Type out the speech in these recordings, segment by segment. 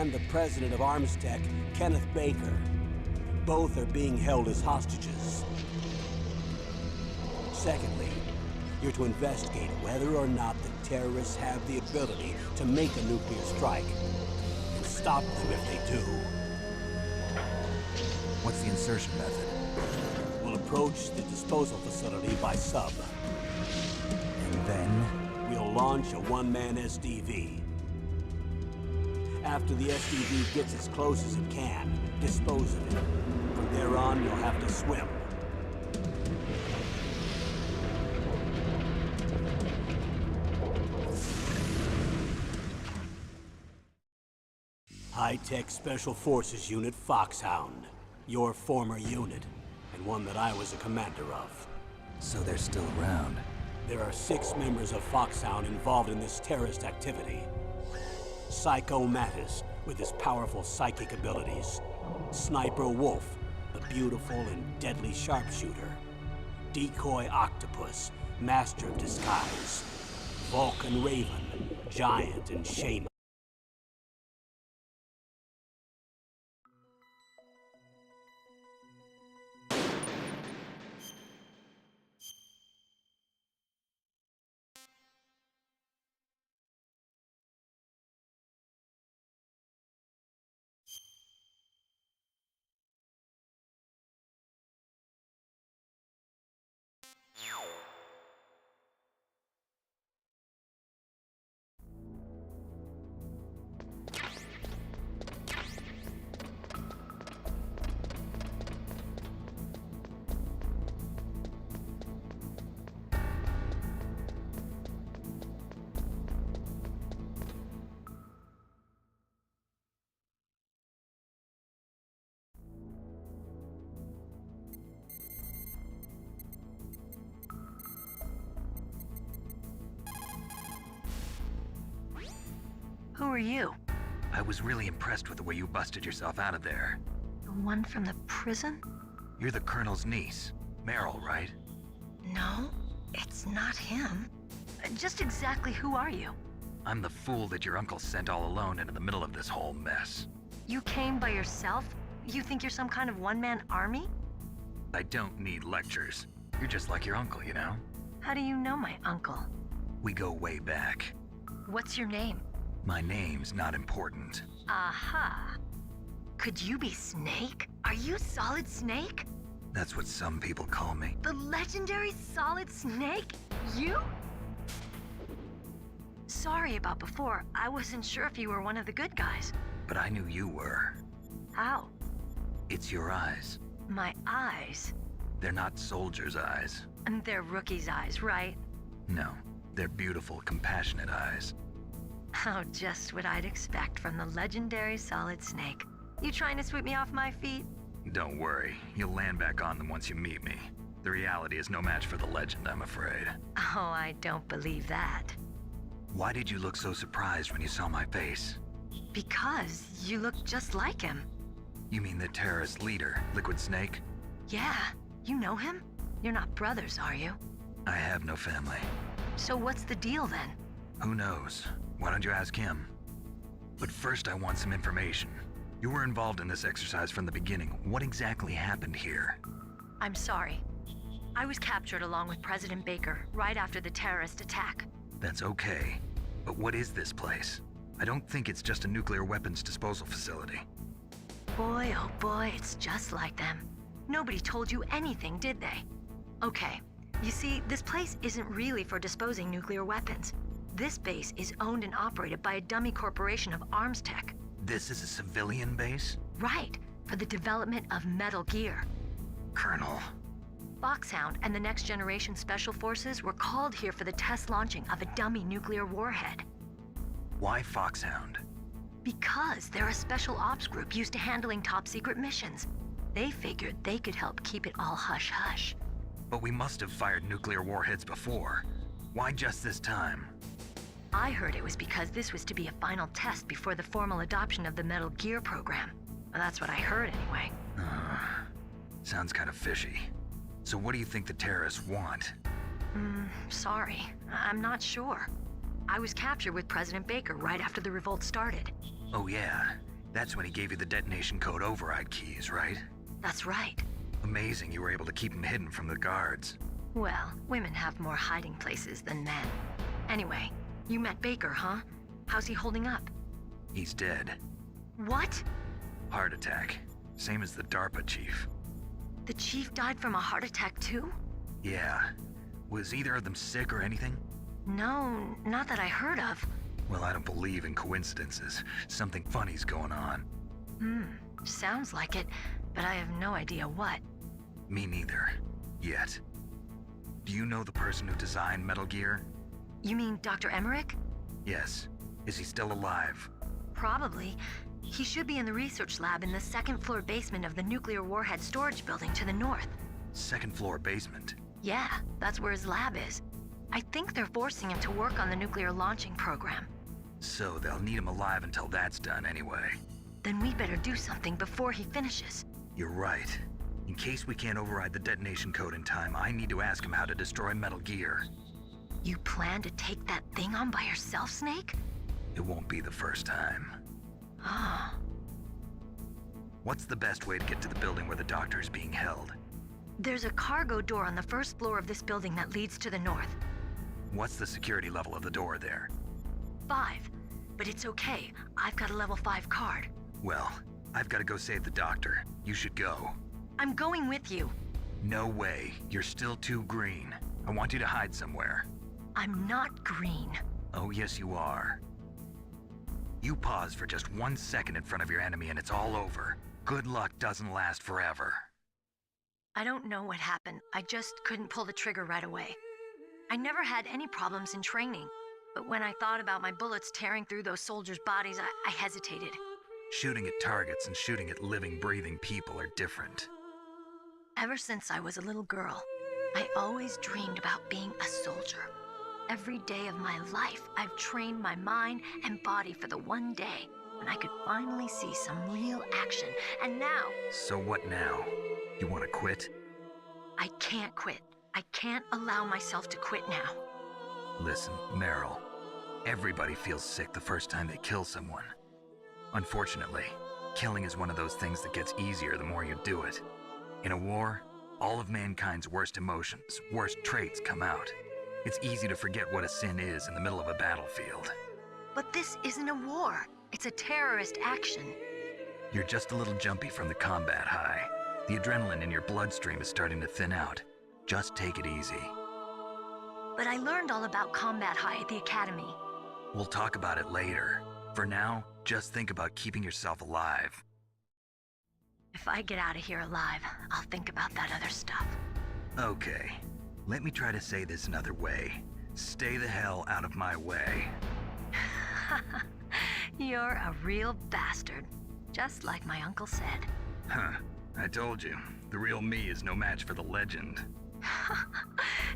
and the president of Marhq, Kenneth Baker. Both are being held as hostages. Secondly, you're to investigate whether or not the terrorists have the ability to make a nuclear strike, and stop them if they do. What's the insertion method? We'll approach the disposal facility by sub. And then? We'll launch a one-man SDV. After the SDV gets as close as it can, dispose of it. From there on, you'll have to swim. High-tech Special Forces Unit Foxhound. Your former unit, and one that I was a commander of. So they're still around. There are 6 members of Foxhound involved in this terrorist activity. Psycho Mattis, with his powerful psychic abilities. Sniper Wolf, the beautiful and deadly sharpshooter. Decoy Octopus, master of disguise. Vulcan Raven, giant and shaman. Who are you? I was really impressed with the way you busted yourself out of there. The one from the prison? You're the Colonel's niece, Meryl, right? No, it's not him. Just exactly who are you? I'm the fool that your uncle sent all alone into the middle of this whole mess. You came by yourself? You think you're some kind of one-man army? I don't need lectures. You're just like your uncle, you know? How do you know my uncle? We go way back. What's your name? My name's not important. Aha. Could you be Snake? Are you Solid Snake? That's what some people call me. The legendary Solid Snake? You? Sorry about before. I wasn't sure if you were one of the good guys. But I knew you were. How? It's your eyes. My eyes? They're not soldiers' eyes. And they're rookies' eyes, right? No, they're beautiful, compassionate eyes. Oh, just what I'd expect from the legendary Solid Snake. You trying to sweep me off my feet? Don't worry, you'll land back on them once you meet me. The reality is no match for the legend, I'm afraid. Oh, I don't believe that. Why did you look so surprised when you saw my face? Because you look just like him. You mean the terrorist leader, Liquid Snake? Yeah, you know him? You're not brothers, are you? I have no family. So what's the deal then? Who knows? Why don't you ask him? But first I want some information. You were involved in this exercise from the beginning. What exactly happened here? I'm sorry. I was captured along with President Baker right after the terrorist attack. That's okay. But what is this place? I don't think it's just a nuclear weapons disposal facility. Boy, oh boy, it's just like them. Nobody told you anything, did they? Okay, you see, this place isn't really for disposing nuclear weapons. This base is owned and operated by a dummy corporation of Marhq. This is a civilian base? Right, for the development of metal gear. Colonel. Foxhound and the Next Generation Special Forces were called here for the test launching of a dummy nuclear warhead. Why Foxhound? Because they're a special ops group used to handling top-secret missions. They figured they could help keep it all hush-hush. But we must have fired nuclear warheads before. Why just this time? I heard it was because this was to be a final test before the formal adoption of the Metal Gear program. Well, that's what I heard anyway. Sounds kind of fishy. So what do you think the terrorists want? Sorry. I'm not sure. I was captured with President Baker right after the revolt started. Oh yeah, That's when he gave you the detonation code override keys, right? That's right. Amazing you were able to keep him hidden from the guards. Well, women have more hiding places than men. Anyway, you met Baker, huh? How's he holding up? He's dead. What? Heart attack. Same as the DARPA chief. The chief died from a heart attack too? Yeah. Was either of them sick or anything? No, not that I heard of. Well, I don't believe in coincidences. Something funny's going on. Sounds like it, but I have no idea what. Me neither. Yet. Do you know the person who designed Metal Gear? You mean Dr. Emmerich? Yes. Is he still alive? Probably. He should be in the research lab in the second-floor basement of the nuclear warhead storage building to the north. Second floor basement? Yeah, that's where his lab is. I think they're forcing him to work on the nuclear launching program. So they'll need him alive until that's done anyway. Then we better do something before he finishes. You're right. In case we can't override the detonation code in time, I need to ask him how to destroy Metal Gear. You plan to take that thing on by yourself, Snake? It won't be the first time. Ah. What's the best way to get to the building where the doctor is being held? There's a cargo door on the first floor of this building that leads to the north. What's the security level of the door there? 5. But it's okay. I've got a level 5 card. Well, I've got to go save the doctor. You should go. I'm going with you. No way. You're still too green. I want you to hide somewhere. I'm not green. Oh, yes, you are. You pause for just 1 second in front of your enemy and it's all over. Good luck doesn't last forever. I don't know what happened. I just couldn't pull the trigger right away. I never had any problems in training, but when I thought about my bullets tearing through those soldiers' bodies, I hesitated. Shooting at targets and shooting at living, breathing people are different. Ever since I was a little girl, I always dreamed about being a soldier. Every day of my life, I've trained my mind and body for the one day when I could finally see some real action, and now... So what now? You want to quit? I can't quit. I can't allow myself to quit now. Listen, Meryl. Everybody feels sick the first time they kill someone. Unfortunately, killing is one of those things that gets easier the more you do it. In a war, all of mankind's worst emotions, worst traits come out. It's easy to forget what a sin is in the middle of a battlefield. But this isn't a war. It's a terrorist action. You're just a little jumpy from the combat high. The adrenaline in your bloodstream is starting to thin out. Just take it easy. But I learned all about combat high at the academy. We'll talk about it later. For now, just think about keeping yourself alive. If I get out of here alive, I'll think about that other stuff. Okay, let me try to say this another way. Stay the hell out of my way. You're a real bastard, just like my uncle said. Huh, I told you, the real me is no match for the legend.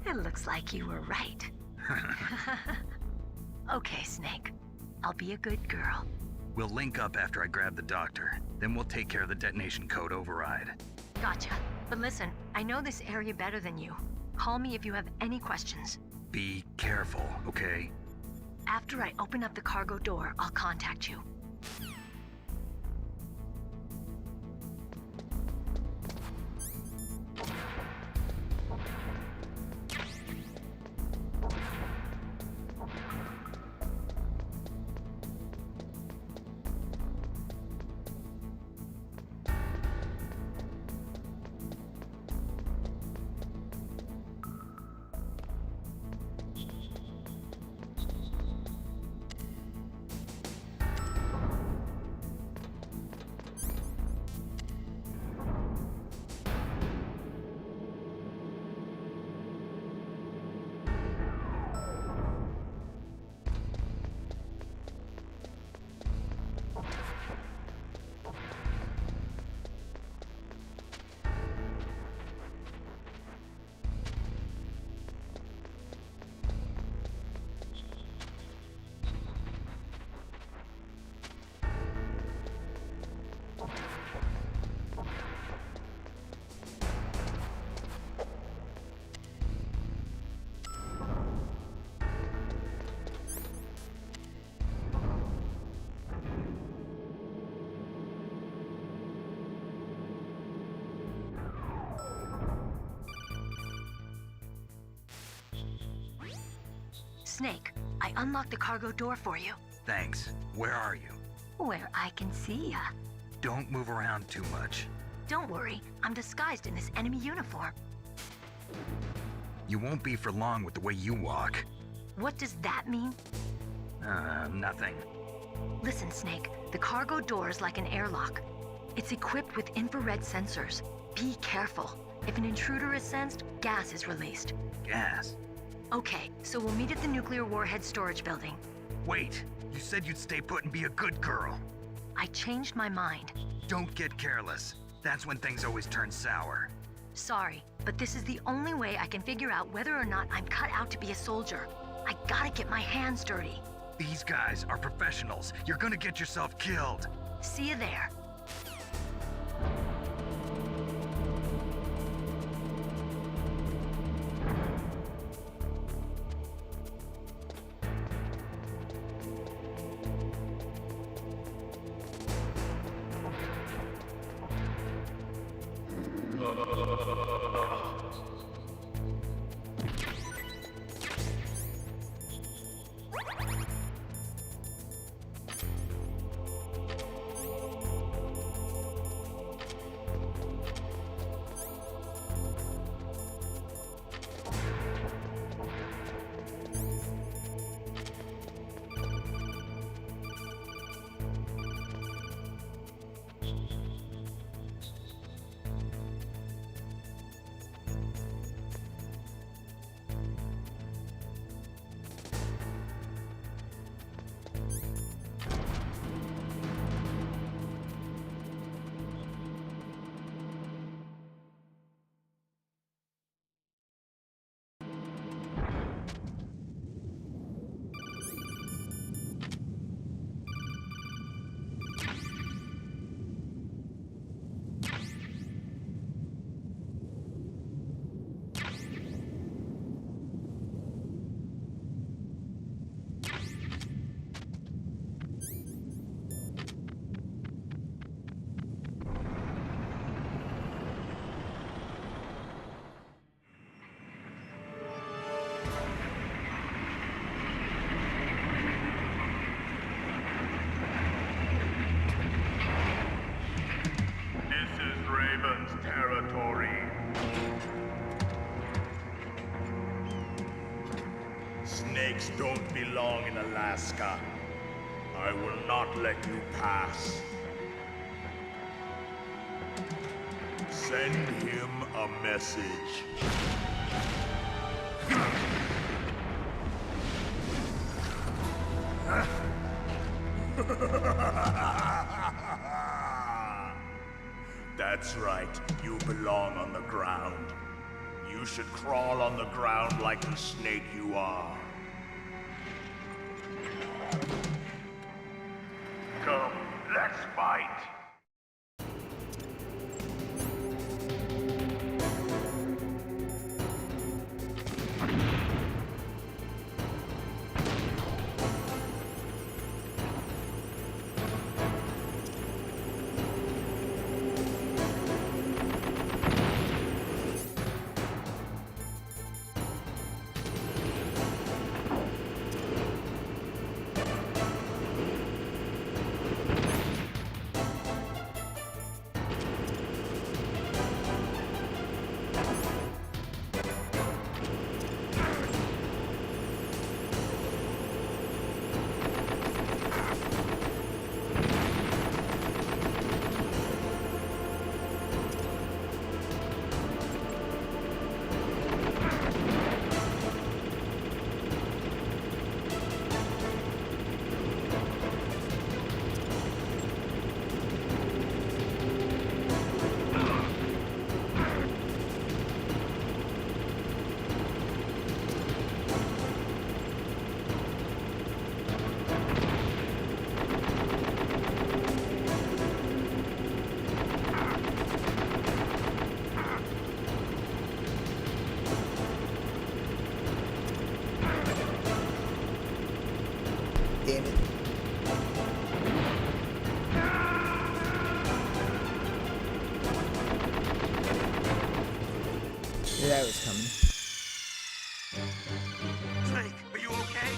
It looks like you were right. Okay, Snake. I'll be a good girl. We'll link up after I grab the doctor. Then we'll take care of the detonation code override. Gotcha. But listen, I know this area better than you. Call me if you have any questions. Be careful, okay? After I open up the cargo door, I'll contact you. Snake, I unlocked the cargo door for you. Thanks. Where are you? Where I can see ya. Don't move around too much. Don't worry, I'm disguised in this enemy uniform. You won't be for long with the way you walk. What does that mean? Nothing. Listen, Snake, the cargo door is like an airlock. It's equipped with infrared sensors. Be careful. If an intruder is sensed, gas is released. Gas? Okay, so we'll meet at the nuclear warhead storage building. Wait, you said you'd stay put and be a good girl. I changed my mind. Don't get careless. That's when things always turn sour. Sorry, but this is the only way I can figure out whether or not I'm cut out to be a soldier. I gotta get my hands dirty. These guys are professionals. You're gonna get yourself killed. See you there. Territory. Snakes don't belong in Alaska. I will not let you pass. Send him a message. That's right, you belong on the ground. You should crawl on the ground like the snake you are. Come, let's fight. Damn it. Knew that was coming. Snake, are you okay?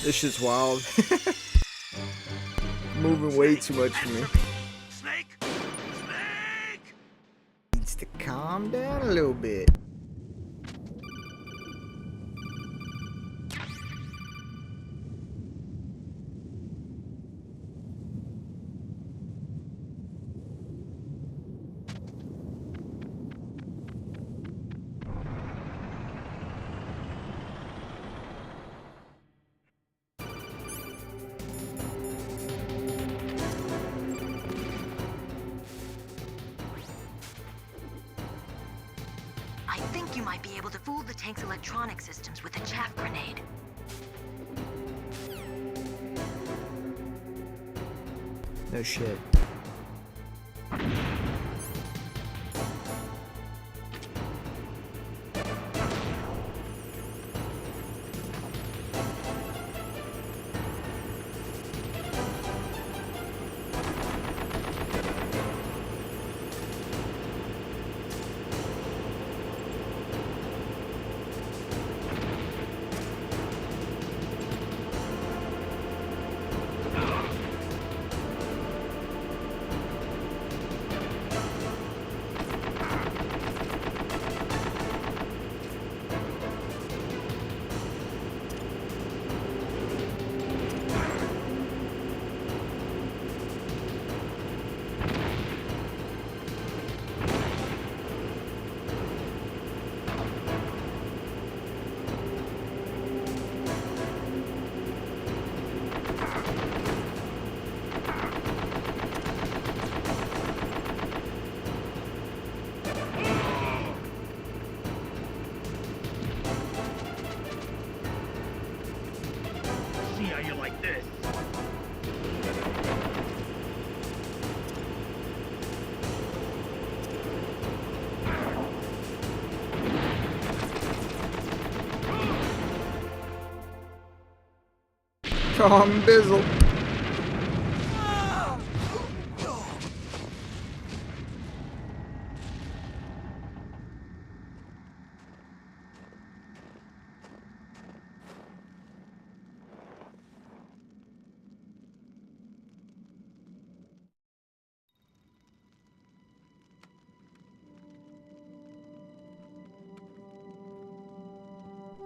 This shit's wild. Moving way too much for me. Snake! Snake! Needs to calm down a little bit. I think you might be able to fool the tank's electronic systems with a chaff grenade. No shit. See how you like this? Calm Bizzle.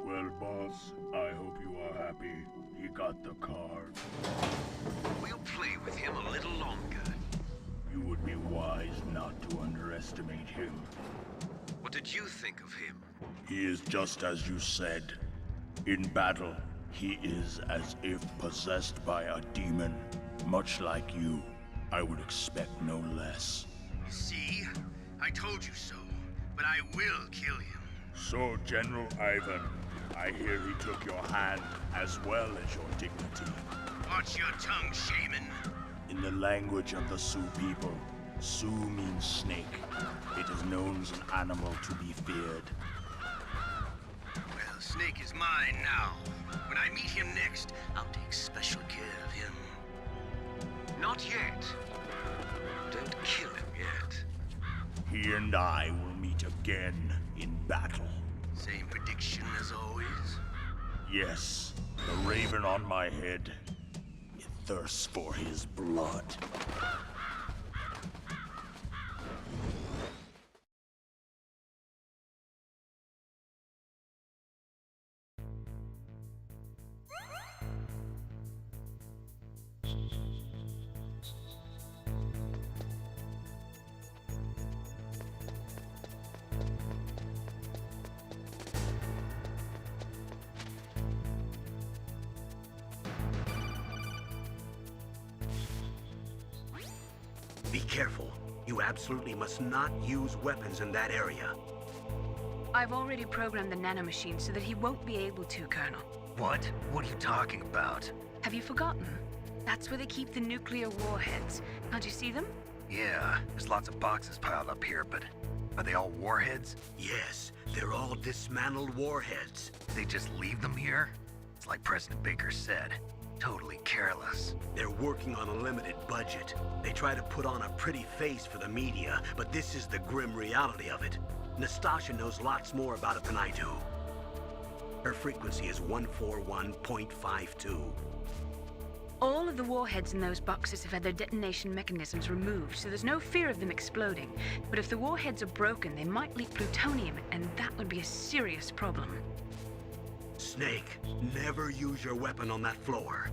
Well, boss, I hope you are happy. He got the card. We'll play with him a little longer. You would be wise not to underestimate him. What did you think of him? He is just as you said. In battle, he is as if possessed by a demon. Much like you, I would expect no less. See? I told you so, but I will kill him. So, General Ivan, I hear he took your hand as well as your dignity. Watch your tongue, shaman. In the language of the Sioux people, Sioux means snake. It is known as an animal to be feared. Well, Snake is mine now. When I meet him next, I'll take special care of him. Not yet. Don't kill him yet. He and I will meet again in battle. Same prediction as always. Yes, the raven on my head. It thirsts for his blood. Be careful. You absolutely must not use weapons in that area. I've already programmed the nanomachine so that he won't be able to, Colonel. What? What are you talking about? Have you forgotten? That's where they keep the nuclear warheads. Can't you see them? Yeah, there's lots of boxes piled up here, but are they all warheads? Yes, they're all dismantled warheads. They just leave them here? It's like President Baker said. Totally careless. They're working on a limited budget. They try to put on a pretty face for the media, but this is the grim reality of it. Nastasha knows lots more about it than I do. Her frequency is 141.52. All of the warheads in those boxes have had their detonation mechanisms removed, so there's no fear of them exploding. But if the warheads are broken, they might leak plutonium, and that would be a serious problem. Snake, never use your weapon on that floor.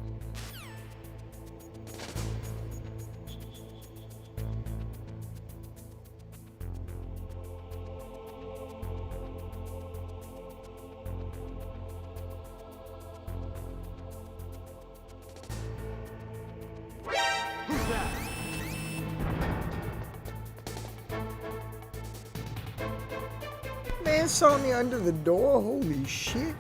Man saw me under the door. Holy shit.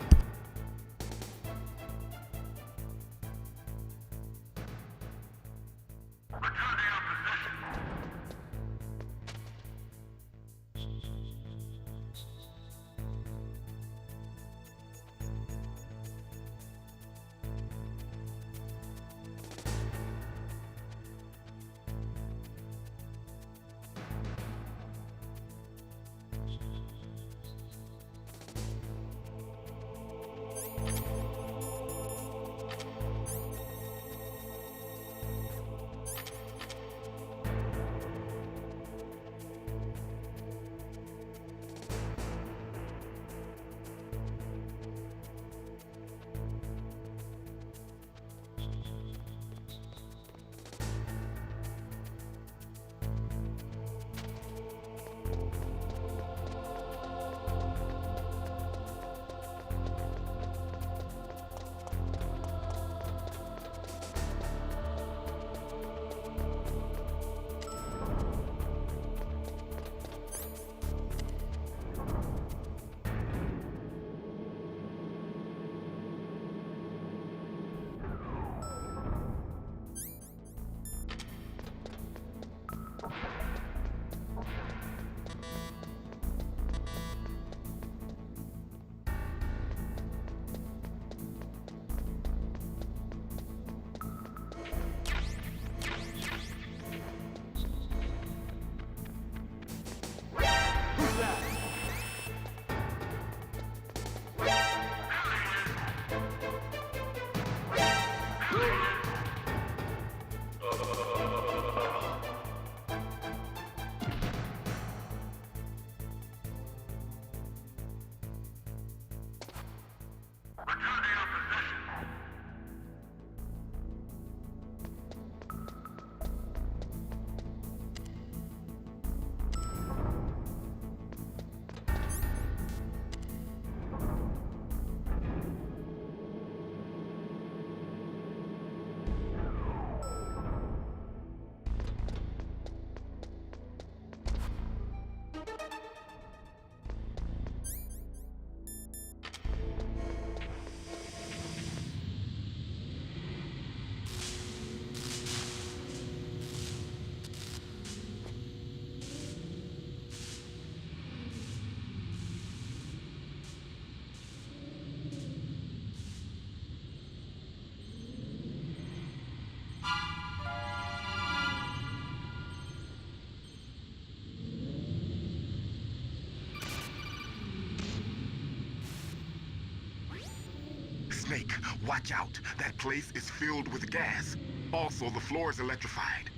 Snake, watch out. That place is filled with gas. Also, the floor is electrified.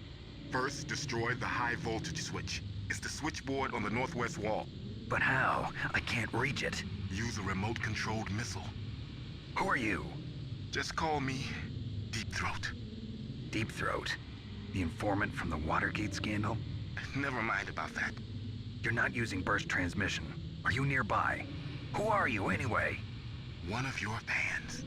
First, destroy the high voltage switch. It's the switchboard on the northwest wall. But how? I can't reach it. Use a remote-controlled missile. Who are you? Just call me Deep Throat. Deep Throat? The informant from the Watergate scandal? Never mind about that. You're not using burst transmission. Are you nearby? Who are you, anyway? One of your fans.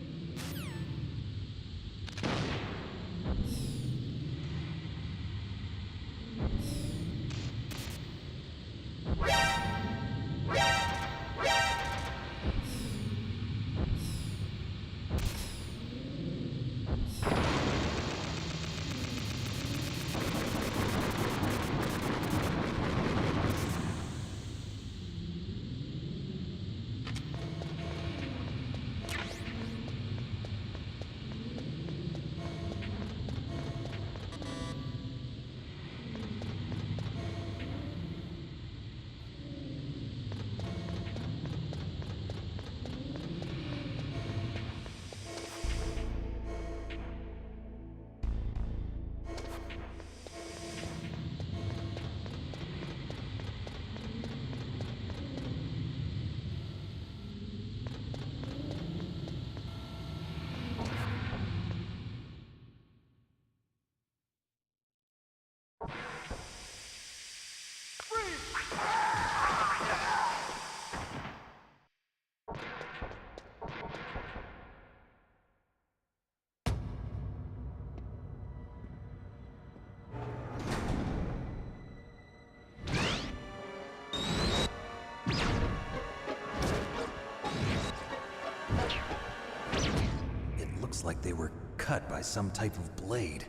they were cut by some type of blade.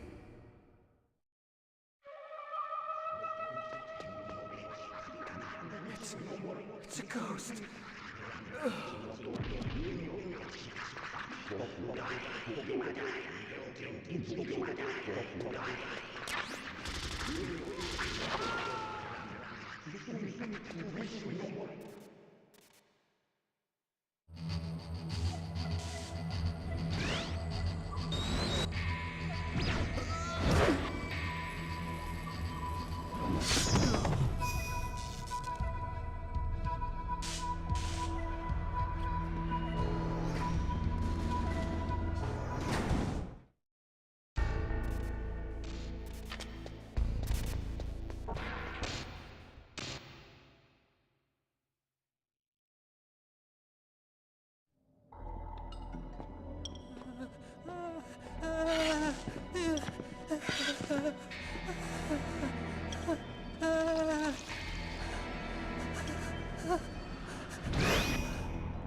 It's a ghost.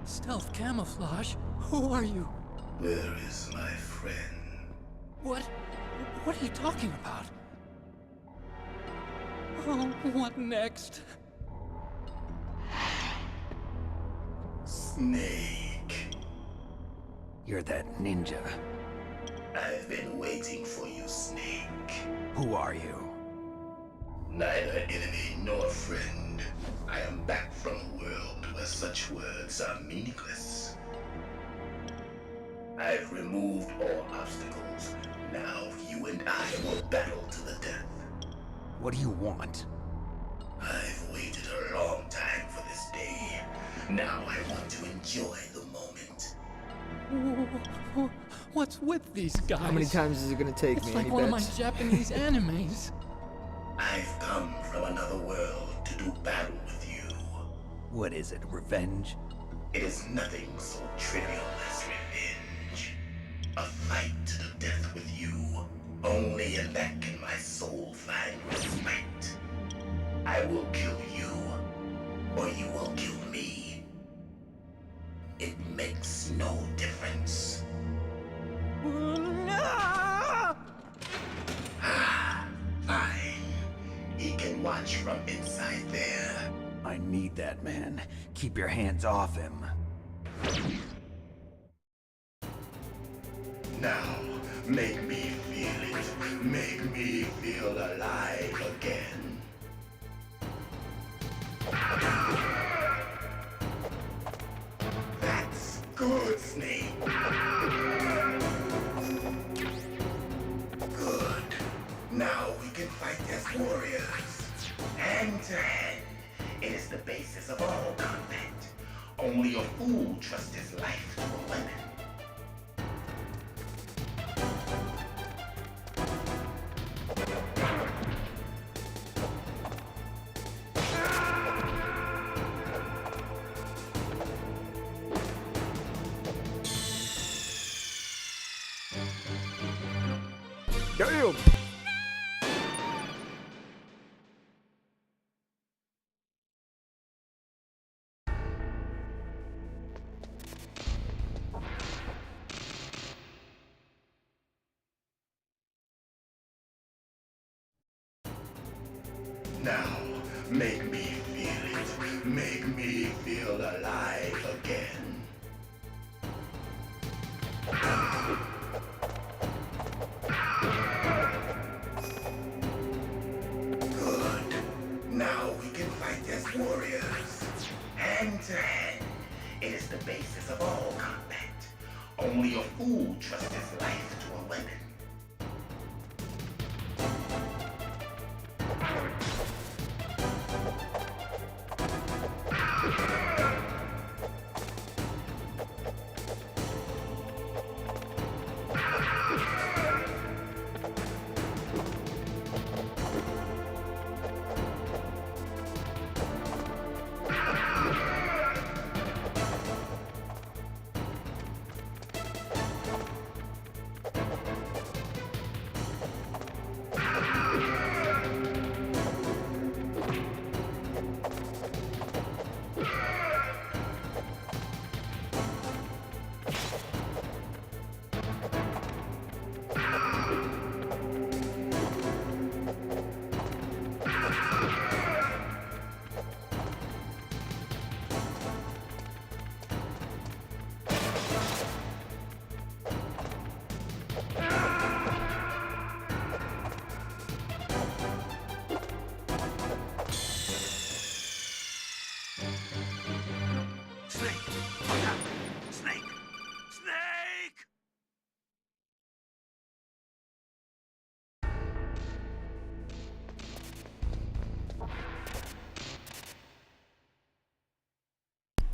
Stealth camouflage? Who are you? Where is my friend? What are you talking about? Oh, what next? Snake. You're that ninja. I've been waiting for you, Snake. Who are you? Neither enemy nor friend. I am back from a world where such words are meaningless. I've removed all obstacles. Now you and I will battle to the death. What do you want? I've waited a long time for this day. Now I want to enjoy the moment. What's with these guys? How many times is it gonna take It's me? like Any one of my bets? Japanese animes. I've come from another world to do battle with you. What is it, revenge? It is nothing so trivial as revenge. A fight to the death with you. Only in that can my soul find respite. I will kill you, or you will kill me. It makes no difference. Ah, fine. He can watch from inside there. I need that man. Keep your hands off him. Now, make me feel it. Make me feel alive again. That's good, Snake. Good. Now we can fight as warriors. Hand to hand. It is the basis of all combat. Only a fool trusts his life to a weapon. Damn! Now, make me feel it. Make me feel alive again. Good. Now we can fight as warriors. Hand to hand. It is the basis of all combat. Only a fool trusts his life to a weapon.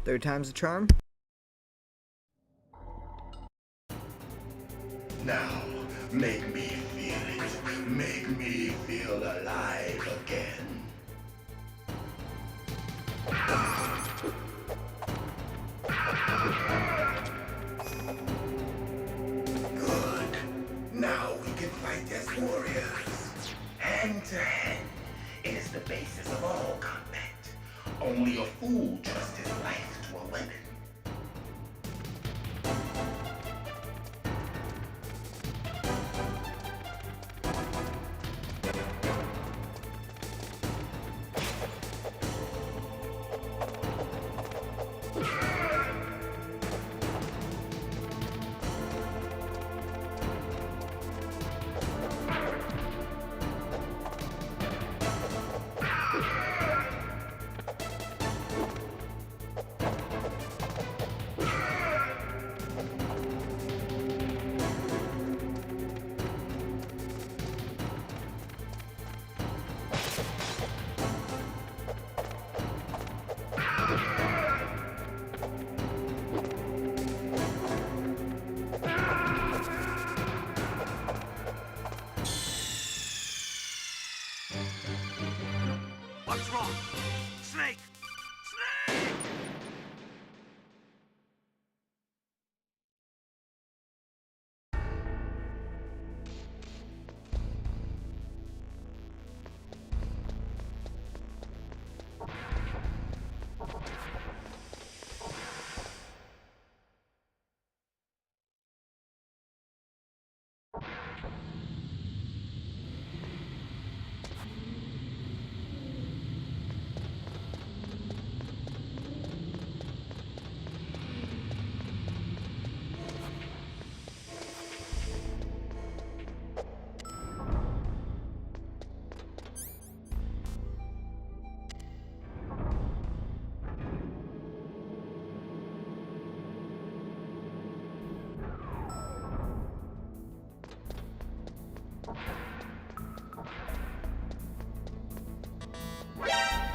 Third time's the charm. Now, make me feel it. Make me feel alive again. Good. Now we can fight as warriors. Hand to hand. It is the basis of all combat. Only a fool trusts his life to a weapon. What's wrong? Snake! Snake!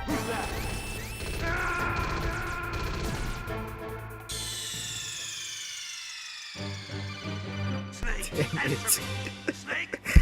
Who's that? Snake! Dang Answer it. me! Snake! Snake!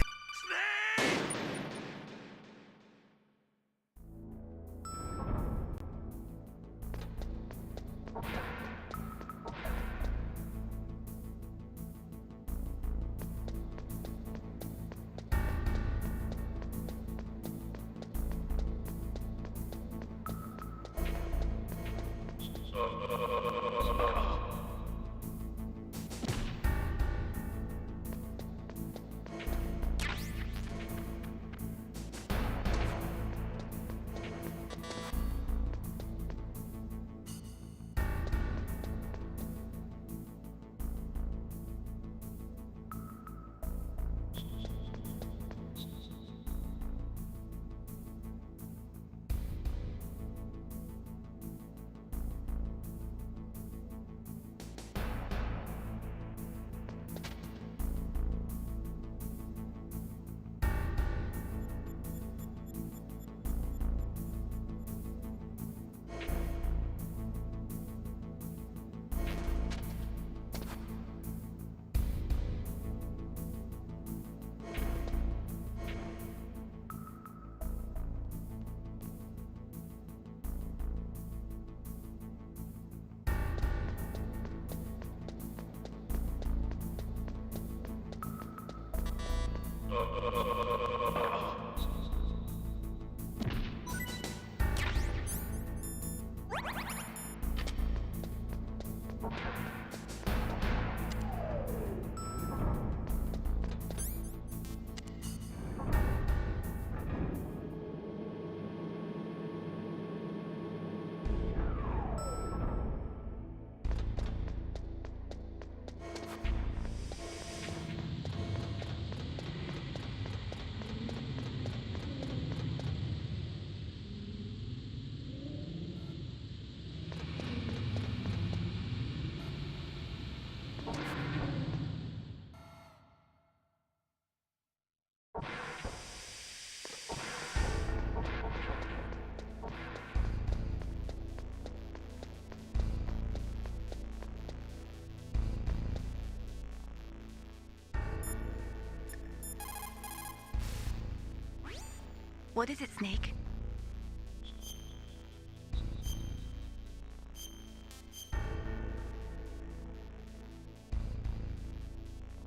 What is it, Snake?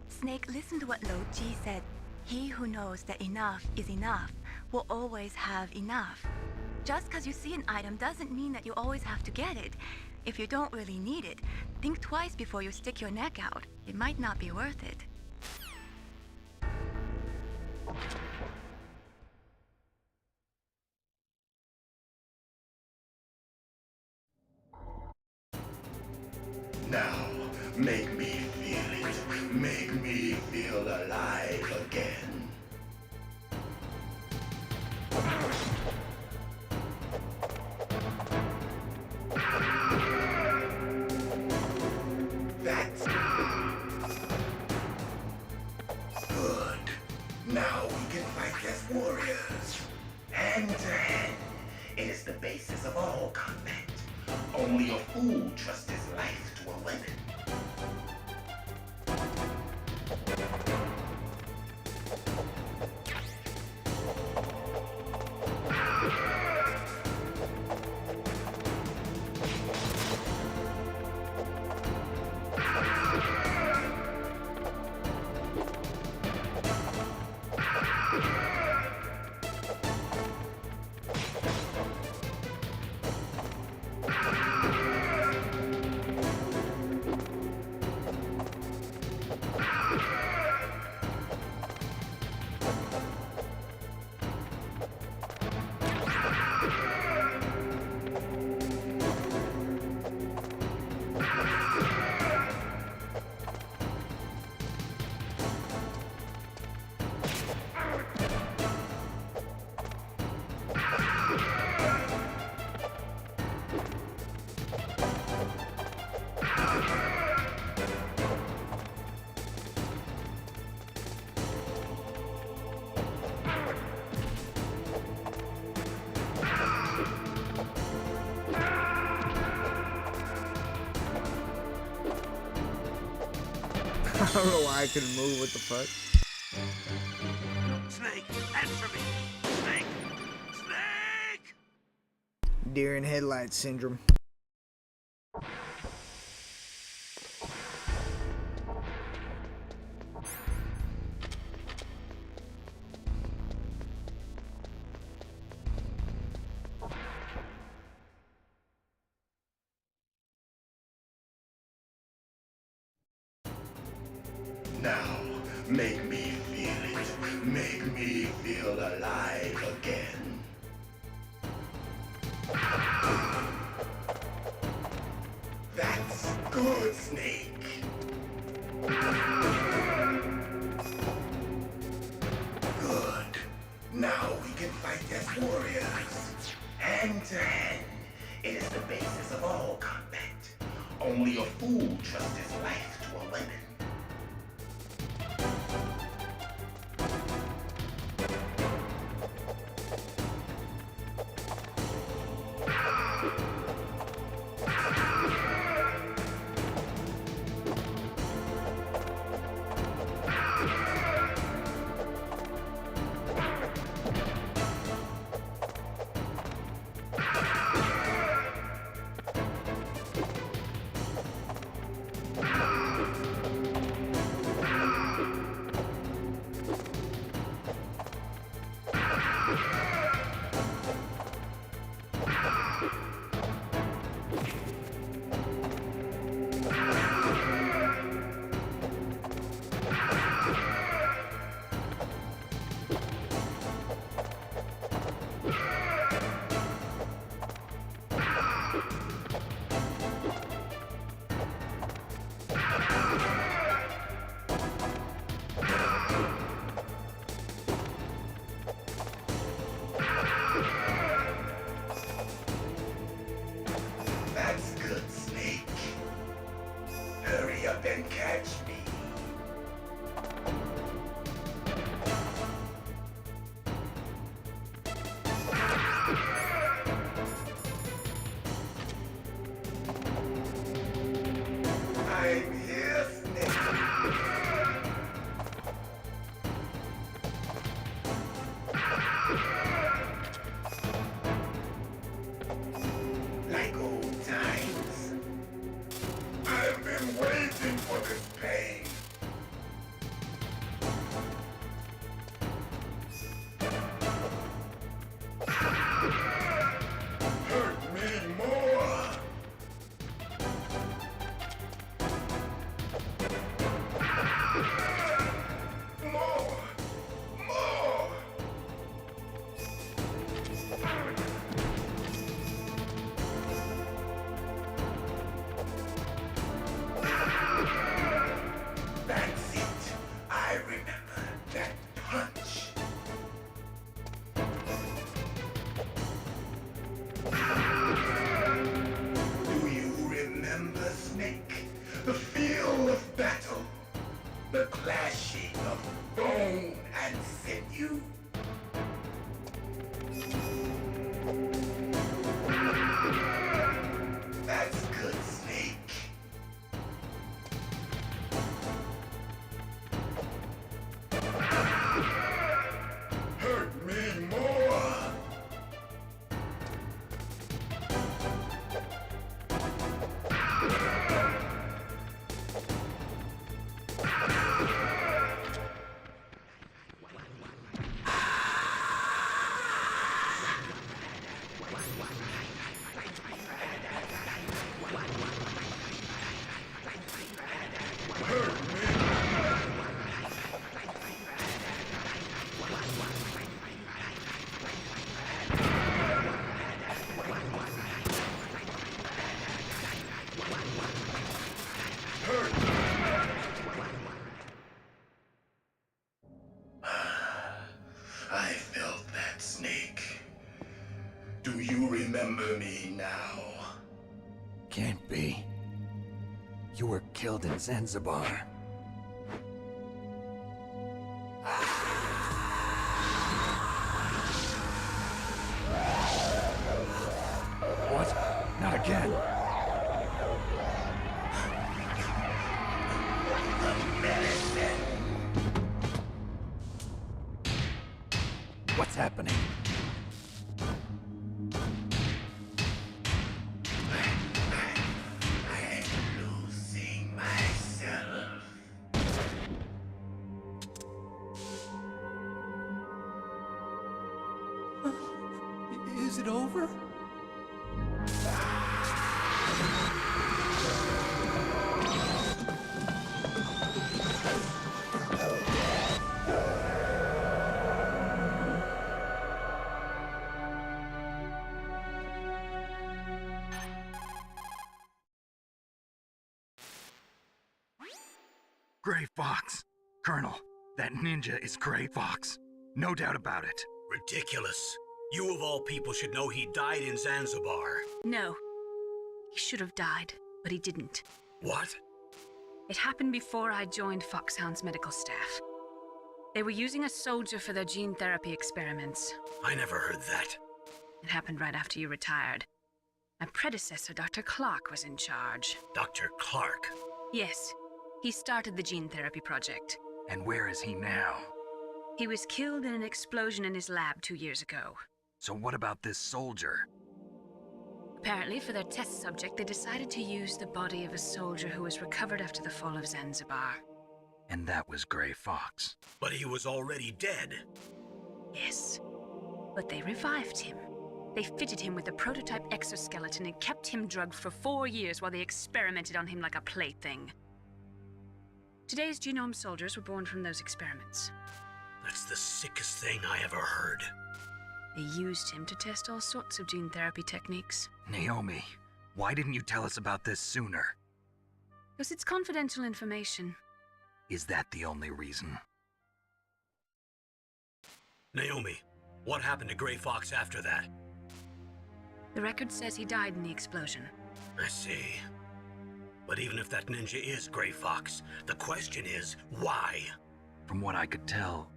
Snake, listen to what Lo Ji said. He who knows that enough is enough will always have enough. Just because you see an item doesn't mean that you always have to get it. If you don't really need it, think twice before you stick your neck out. It might not be worth it. Now, make me feel it. Make me feel alive again. That's good. Now we can fight as warriors. Hand to hand. It is the basis of all combat. Only a fool trusts his life to a weapon. I don't know why I couldn't move. What the fuck? Snake, answer me! Snake! Snake! Deer in headlights syndrome. Now, make me feel it. Make me feel alive again. That's good, Snake. Good. Now we can fight as warriors. Hand to hand. It is the basis of all combat. Only a fool trusts his life to a weapon. That's good, Snake. Hurry up and catch me. I'm here, Snake. and sinew. That's good, Snake. Hurt me more! I felt that, Snake. Do you remember me now? Can't be. You were killed in Zanzibar. What? Not again. What's happening? I'm losing myself. Is it over? Gray Fox. Colonel, that ninja is Gray Fox. No doubt about it. Ridiculous. You of all people should know he died in Zanzibar. No. He should have died, but he didn't. What? It happened before I joined Foxhound's medical staff. They were using a soldier for their gene therapy experiments. I never heard that. It happened right after you retired. My predecessor, Dr. Clark, was in charge. Dr. Clark. Yes, he started the gene therapy project. And where is he now? He was killed in an explosion in his lab 2 years ago. So what about this soldier? Apparently, for their test subject, they decided to use the body of a soldier who was recovered after the fall of Zanzibar. And that was Gray Fox. But he was already dead. Yes, but they revived him. They fitted him with a prototype exoskeleton and kept him drugged for 4 years while they experimented on him like a plaything. Today's genome soldiers were born from those experiments. That's the sickest thing I ever heard. They used him to test all sorts of gene therapy techniques. Naomi, why didn't you tell us about this sooner? Because it's confidential information. Is that the only reason? Naomi, what happened to Gray Fox after that? The record says he died in the explosion. I see. But even if that ninja is Gray Fox, the question is, why? From what I could tell,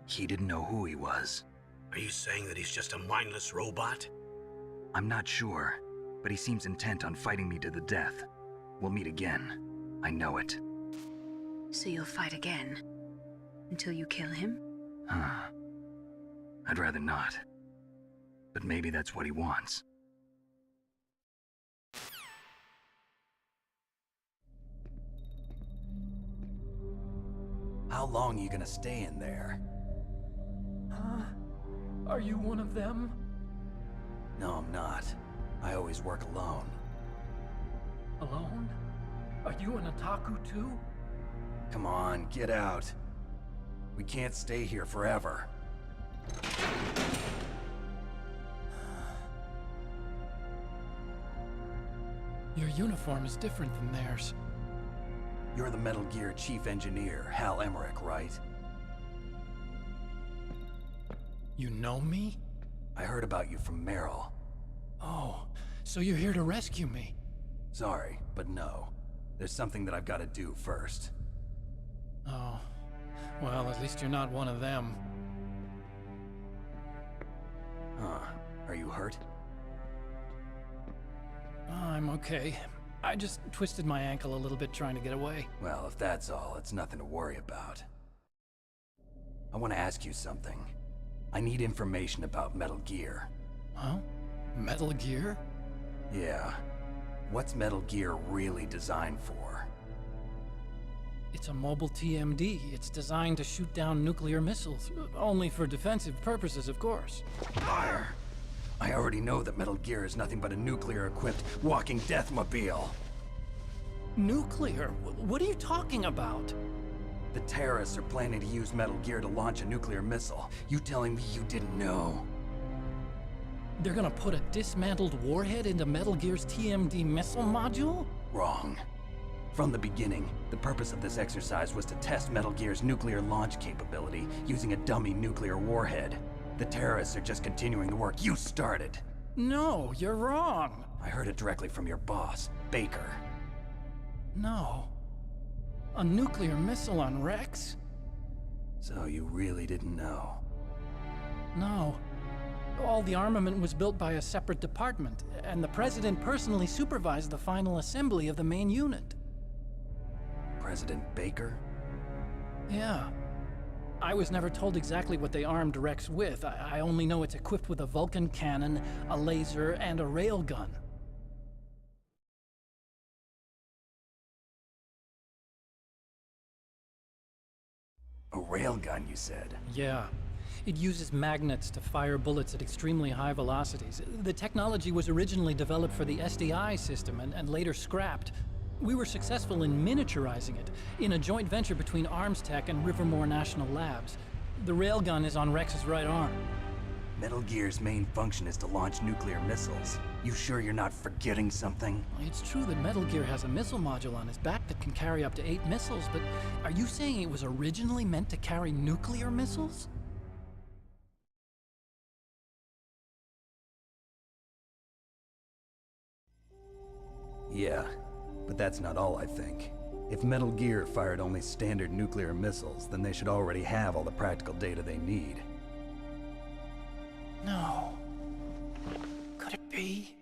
he didn't know who he was. Are you saying that he's just a mindless robot? I'm not sure, but he seems intent on fighting me to the death. We'll meet again. I know it. So you'll fight again? Until you kill him? I'd rather not. But maybe that's what he wants. How long are you gonna stay in there? Huh? Are you one of them? No, I'm not. I always work alone. Alone? Are you an otaku too? Come on, get out. We can't stay here forever. Your uniform is different than theirs. You're the Metal Gear Chief Engineer, Hal Emmerich, right? You know me? I heard about you from Marhq. Oh, so you're here to rescue me? Sorry, but no. There's something that I've got to do first. Oh, Well, at least you're not one of them. Huh. Are you hurt? I'm okay. I just twisted my ankle a little bit trying to get away. Well, if that's all, it's nothing to worry about. I want to ask you something. I need information about Metal Gear. Huh? Metal Gear? Yeah. What's Metal Gear really designed for? It's a mobile TMD. It's designed to shoot down nuclear missiles. Only for defensive purposes, of course. Fire! I already know that Metal Gear is nothing but a nuclear-equipped walking deathmobile. Nuclear? What are you talking about? The terrorists are planning to use Metal Gear to launch a nuclear missile. You telling me you didn't know? They're gonna put a dismantled warhead into Metal Gear's TMD missile module? Wrong. From the beginning, the purpose of this exercise was to test Metal Gear's nuclear launch capability using a dummy nuclear warhead. The terrorists are just continuing the work you started. No, you're wrong. I heard it directly from your boss, Baker. No. A nuclear missile on Rex? So you really didn't know? No. All the armament was built by a separate department, and the president personally supervised the final assembly of the main unit. President Baker? Yeah. I was never told exactly what they armed Rex with. I only know it's equipped with a Vulcan cannon, a laser, and a railgun. A railgun, you said? Yeah. It uses magnets to fire bullets at extremely high velocities. The technology was originally developed for the SDI system and later scrapped. We were successful in miniaturizing it in a joint venture between Arms Tech and Rivermore National Labs. The railgun is on Rex's right arm. Metal Gear's main function is to launch nuclear missiles. You sure you're not forgetting something? It's true that Metal Gear has a missile module on his back that can carry up to 8 missiles, but are you saying it was originally meant to carry nuclear missiles? Yeah, but that's not all I think. If Metal Gear fired only standard nuclear missiles, then they should already have all the practical data they need. No. Could it be?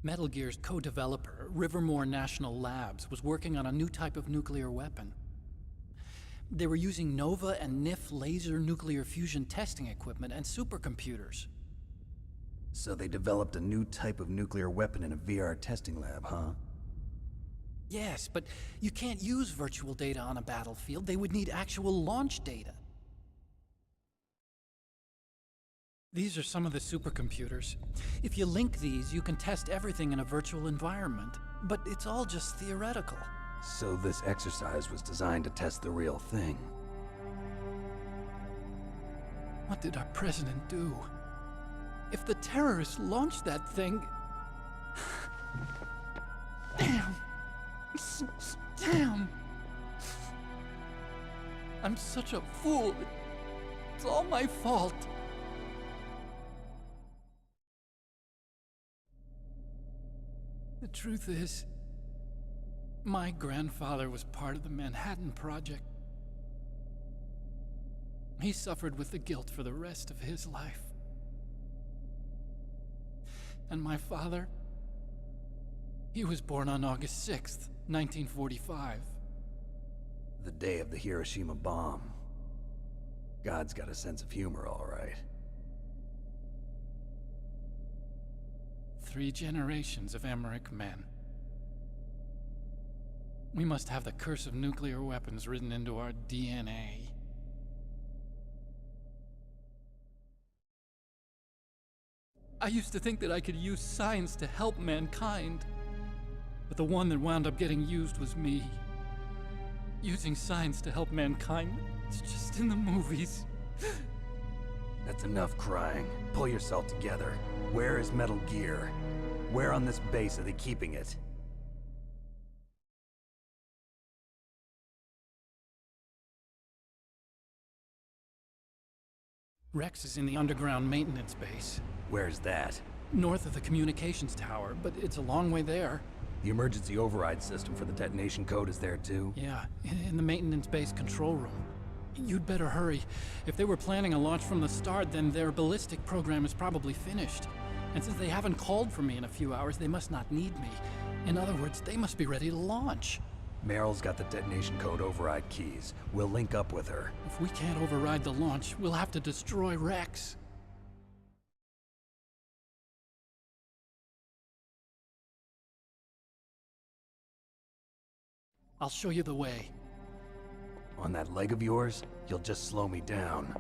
Metal Gear's co-developer, Rivermore National Labs, was working on a new type of nuclear weapon. They were using Nova and NIF laser nuclear fusion testing equipment and supercomputers. So they developed a new type of nuclear weapon in a VR testing lab, huh? Yes, but you can't use virtual data on a battlefield. They would need actual launch data. These are some of the supercomputers. If you link these, you can test everything in a virtual environment. But it's all just theoretical. So this exercise was designed to test the real thing. What did our president do? If the terrorists launched that thing... Damn! Damn! I'm such a fool. It's all my fault. The truth is, my grandfather was part of the Manhattan Project. He suffered with the guilt for the rest of his life. And my father, he was born on August 6th, 1945. The day of the Hiroshima bomb. God's got a sense of humor, all right. 3 generations of Marhq men. We must have the curse of nuclear weapons written into our DNA. I used to think that I could use science to help mankind, but the one that wound up getting used was me. Using science to help mankind, it's just in the movies. That's enough crying. Pull yourself together. Where is Metal Gear? Where on this base are they keeping it? Rex is in the underground maintenance base. Where's that? North of the communications tower, but it's a long way there. The emergency override system for the detonation code is there too? Yeah, in the maintenance base control room. You'd better hurry. If they were planning a launch from the start, then their ballistic program is probably finished. And since they haven't called for me in a few hours, they must not need me. In other words, they must be ready to launch. Meryl's got the detonation code override keys. We'll link up with her. If we can't override the launch, we'll have to destroy Rex. I'll show you the way. On that leg of yours, you'll just slow me down.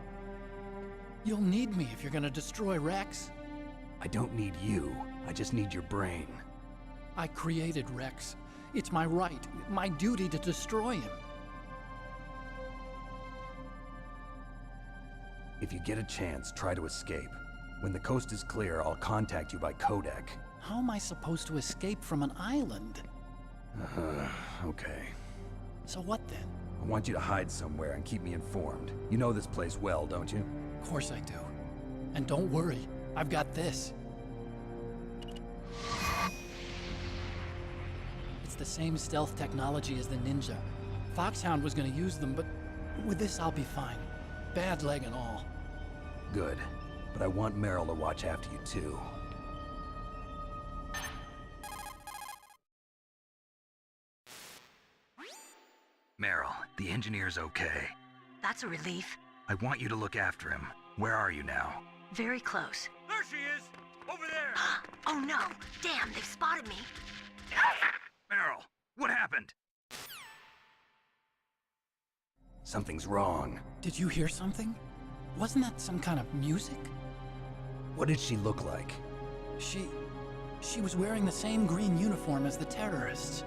You'll need me if you're gonna destroy Rex. I don't need you. I just need your brain. I created Rex. It's my right, my duty to destroy him. If you get a chance, try to escape. When the coast is clear, I'll contact you by codec. How am I supposed to escape from an island? Okay. So what then? I want you to hide somewhere and keep me informed. You know this place well, don't you? Of course I do. And don't worry, I've got this. It's the same stealth technology as the Ninja. Foxhound was gonna use them, but with this I'll be fine. Bad leg and all. Good. But I want Meryl to watch after you too. Meryl, the engineer's okay. That's a relief. I want you to look after him. Where are you now? Very close. There she is! Over there! Oh no! Damn, they've spotted me! Meryl, what happened? Something's wrong. Did you hear something? Wasn't that some kind of music? What did she look like? She was wearing the same green uniform as the terrorists.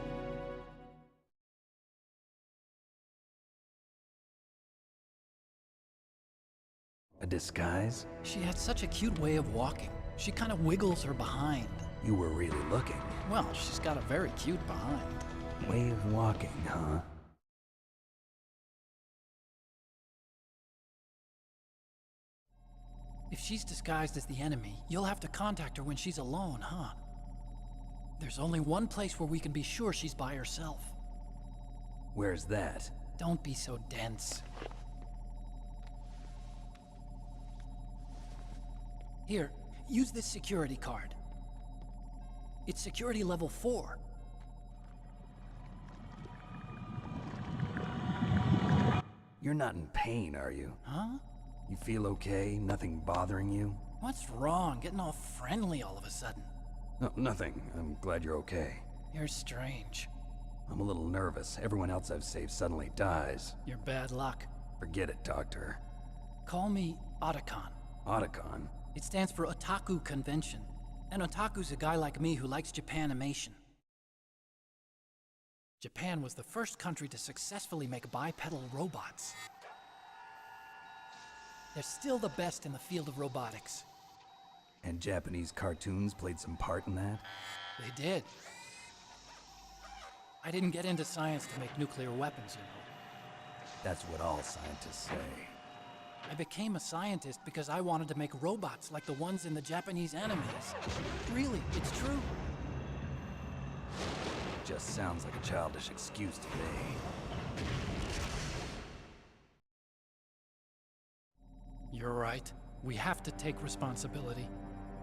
A disguise? She had such a cute way of walking. She kind of wiggles her behind. You were really looking. Well, she's got a very cute behind. Way of walking, huh? If she's disguised as the enemy, you'll have to contact her when she's alone, huh? There's only one place where we can be sure she's by herself. Where's that? Don't be so dense. Here, use this security card. It's security level 4. You're not in pain, are you? Huh? You feel okay? Nothing bothering you? What's wrong? Getting all friendly all of a sudden. No, nothing. I'm glad you're okay. You're strange. I'm a little nervous. Everyone else I've saved suddenly dies. You're bad luck. Forget it, Doctor. Call me Otacon. Otacon? It stands for Otaku Convention. An otaku's a guy like me who likes Japanimation. Japan was the first country to successfully make bipedal robots. They're still the best in the field of robotics. And Japanese cartoons played some part in that? They did. I didn't get into science to make nuclear weapons, you know. That's what all scientists say. I became a scientist because I wanted to make robots like the ones in the Japanese animes. Really, it's true. Just sounds like a childish excuse to me. You're right. We have to take responsibility.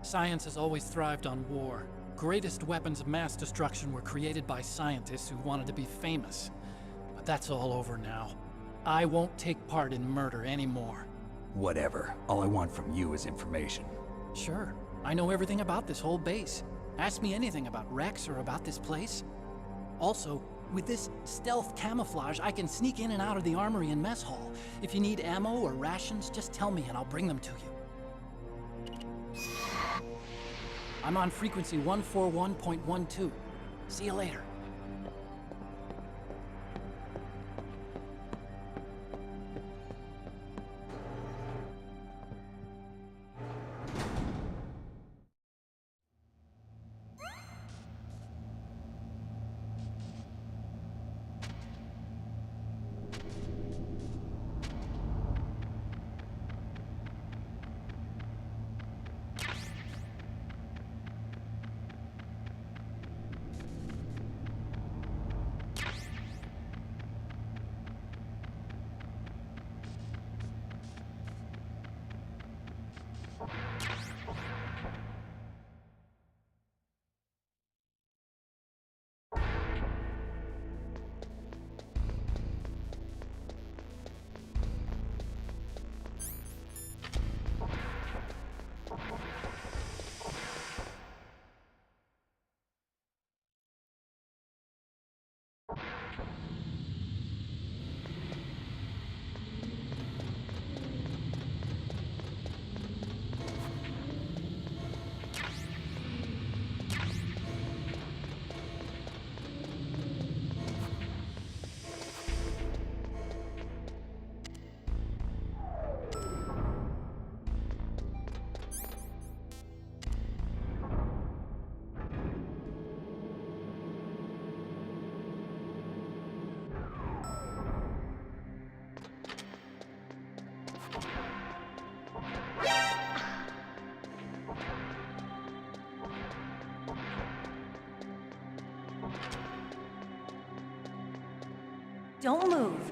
Science has always thrived on war. Greatest weapons of mass destruction were created by scientists who wanted to be famous. But that's all over now. I won't take part in murder anymore. Whatever. All I want from you is information. Sure. I know everything about this whole base. Ask me anything about Rex or about this place. Also, with this stealth camouflage, I can sneak in and out of the armory and mess hall. If you need ammo or rations, just tell me and I'll bring them to you. I'm on frequency 141.12. See you later. don't move.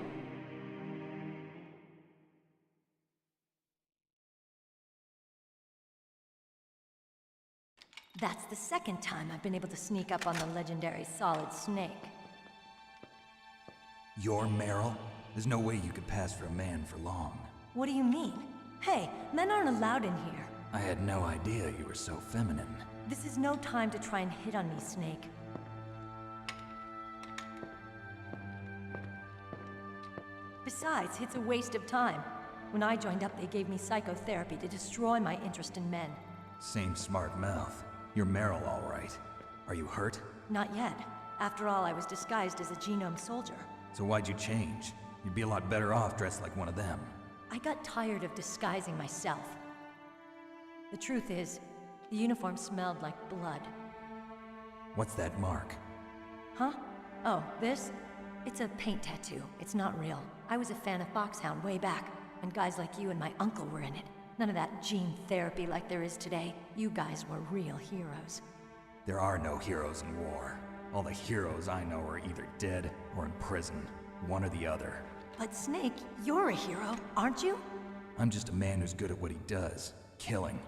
That's the second time I've been able to sneak up on the legendary Solid Snake. You're Marhq? There's no way you could pass for a man for long. What do you mean? Hey, men aren't allowed in here. I had no idea you were so feminine. This is no time to try and hit on me, Snake. Besides, it's a waste of time. When I joined up, they gave me psychotherapy to destroy my interest in men. Same smart mouth. You're Marhq, all right. Are you hurt? Not yet. After all, I was disguised as a genome soldier. So why'd you change? You'd be a lot better off dressed like one of them. I got tired of disguising myself. The truth is, the uniform smelled like blood. What's that mark? Huh? Oh, this? It's a paint tattoo. It's not real. I was a fan of Foxhound way back, and guys like you and my uncle were in it. None of that gene therapy like there is today. You guys were real heroes. There are no heroes in war. All the heroes I know are either dead or in prison. One or the other. But Snake, you're a hero, aren't you? I'm just a man who's good at what he does. Killing.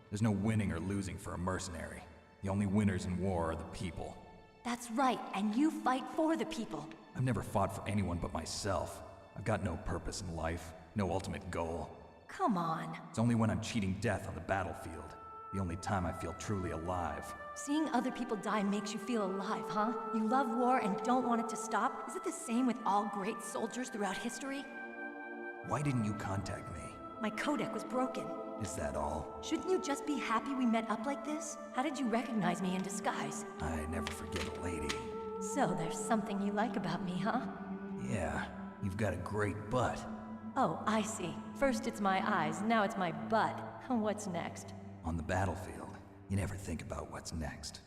There's no winning or losing for a mercenary. The only winners in war are the people. That's right, and you fight for the people. I've never fought for anyone but myself. I've got no purpose in life, no ultimate goal. Come on. It's only when I'm cheating death on the battlefield. The only time I feel truly alive. Seeing other people die makes you feel alive, huh? You love war and don't want it to stop? Is it the same with all great soldiers throughout history? Why didn't you contact me? My codec was broken. Is that all? Shouldn't you just be happy we met up like this? How did you recognize me in disguise? I never forget a lady. So there's something you like about me, huh? Yeah, you've got a great butt. Oh, I see. First it's my eyes, now it's my butt. What's next? On the battlefield, you never think about what's next.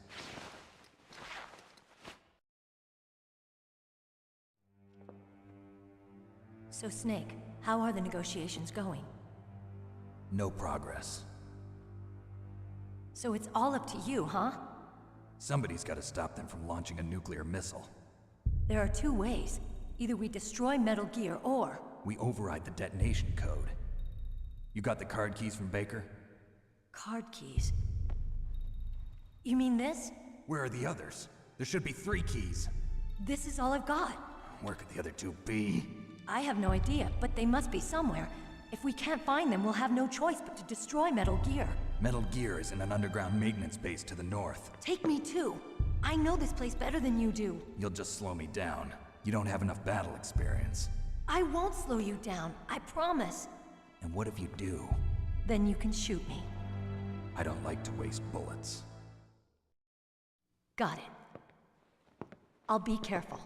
So Snake, how are the negotiations going? No progress. So it's all up to you, huh? Somebody's got to stop them from launching a nuclear missile. There are two ways. Either we destroy Metal Gear, or... we override the detonation code. You got the card keys from Baker? Card keys? You mean this? Where are the others? There should be 3 keys. This is all I've got. Where could the other 2 be? I have no idea, but they must be somewhere. If we can't find them, we'll have no choice but to destroy Metal Gear. Metal Gear is in an underground maintenance base to the north. Take me too. I know this place better than you do. You'll just slow me down. You don't have enough battle experience. I won't slow you down, I promise. And what if you do? Then you can shoot me. I don't like to waste bullets. Got it. I'll be careful.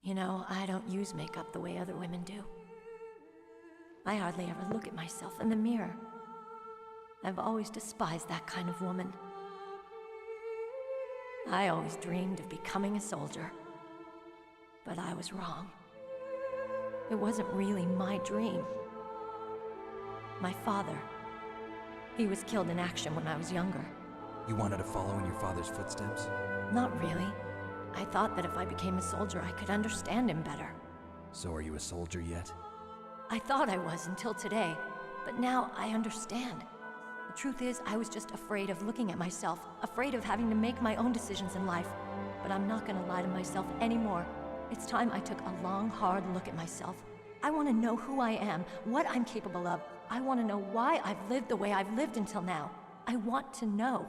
You know, I don't use makeup the way other women do. I hardly ever look at myself in the mirror. I've always despised that kind of woman. I always dreamed of becoming a soldier. But I was wrong. It wasn't really my dream. My father, he was killed in action when I was younger. You wanted to follow in your father's footsteps? Not really. I thought that if I became a soldier, I could understand him better. So are you a soldier yet? I thought I was until today, but now I understand. The truth is, I was just afraid of looking at myself, afraid of having to make my own decisions in life. But I'm not gonna lie to myself anymore. It's time I took a long, hard look at myself. I want to know who I am, what I'm capable of. I want to know why I've lived the way I've lived until now. I want to know.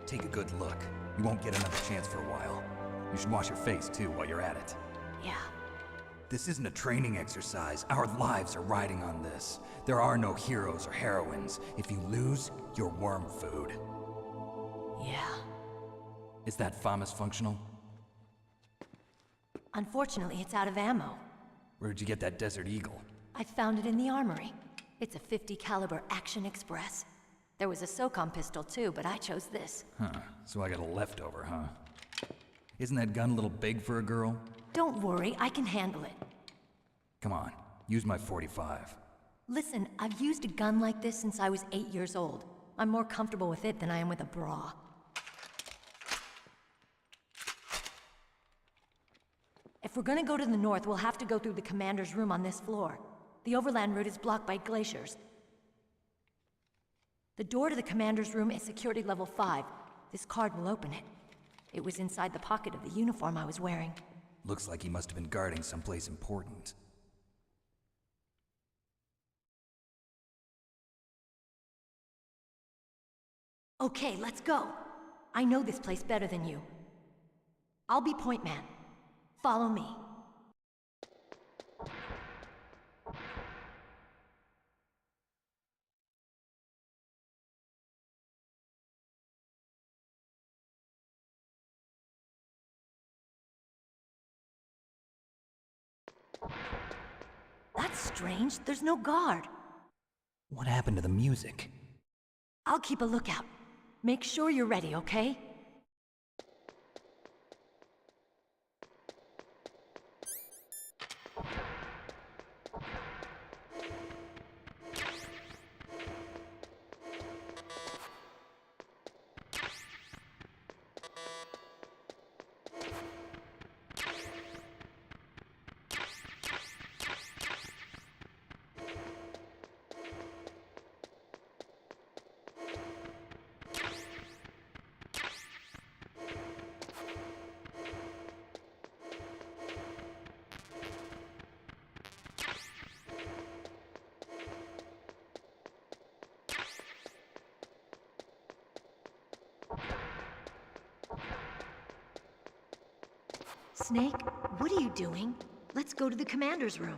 Take a good look. You won't get another chance for a while. You should wash your face, too, while you're at it. Yeah. This isn't a training exercise. Our lives are riding on this. There are no heroes or heroines. If you lose, you're worm food. Yeah. Is that FAMAS functional? Unfortunately, it's out of ammo. Where'd you get that Desert Eagle? I found it in the armory. It's a .50 caliber Action Express. There was a SOCOM pistol too, but I chose this. Huh, so I got a leftover, huh? Isn't that gun a little big for a girl? Don't worry, I can handle it. Come on, use my .45. Listen, I've used a gun like this since I was 8 years old. I'm more comfortable with it than I am with a bra. If we're gonna go to the north, we'll have to go through the commander's room on this floor. The overland route is blocked by glaciers. The door to the commander's room is security level 5. This card will open it. It was inside the pocket of the uniform I was wearing. Looks like he must have been guarding someplace important. Okay, let's go. I know this place better than you. I'll be point man. Follow me. That's strange. There's no guard. What happened to the music? I'll keep a lookout. Make sure you're ready, okay? Snake, what are you doing? Let's go to the commander's room.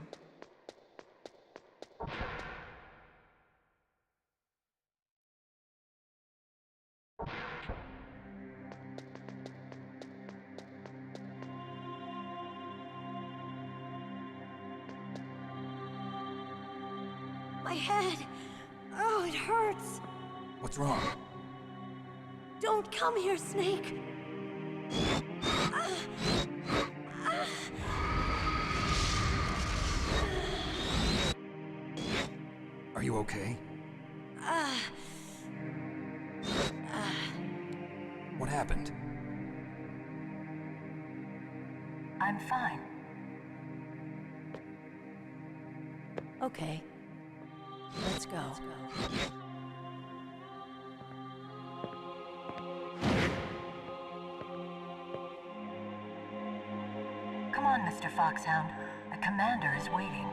My head! Oh, it hurts! What's wrong? Don't come here, Snake! Are you okay? What happened? I'm fine. Okay. Let's go. Come on, Mr. Foxhound. The commander is waiting.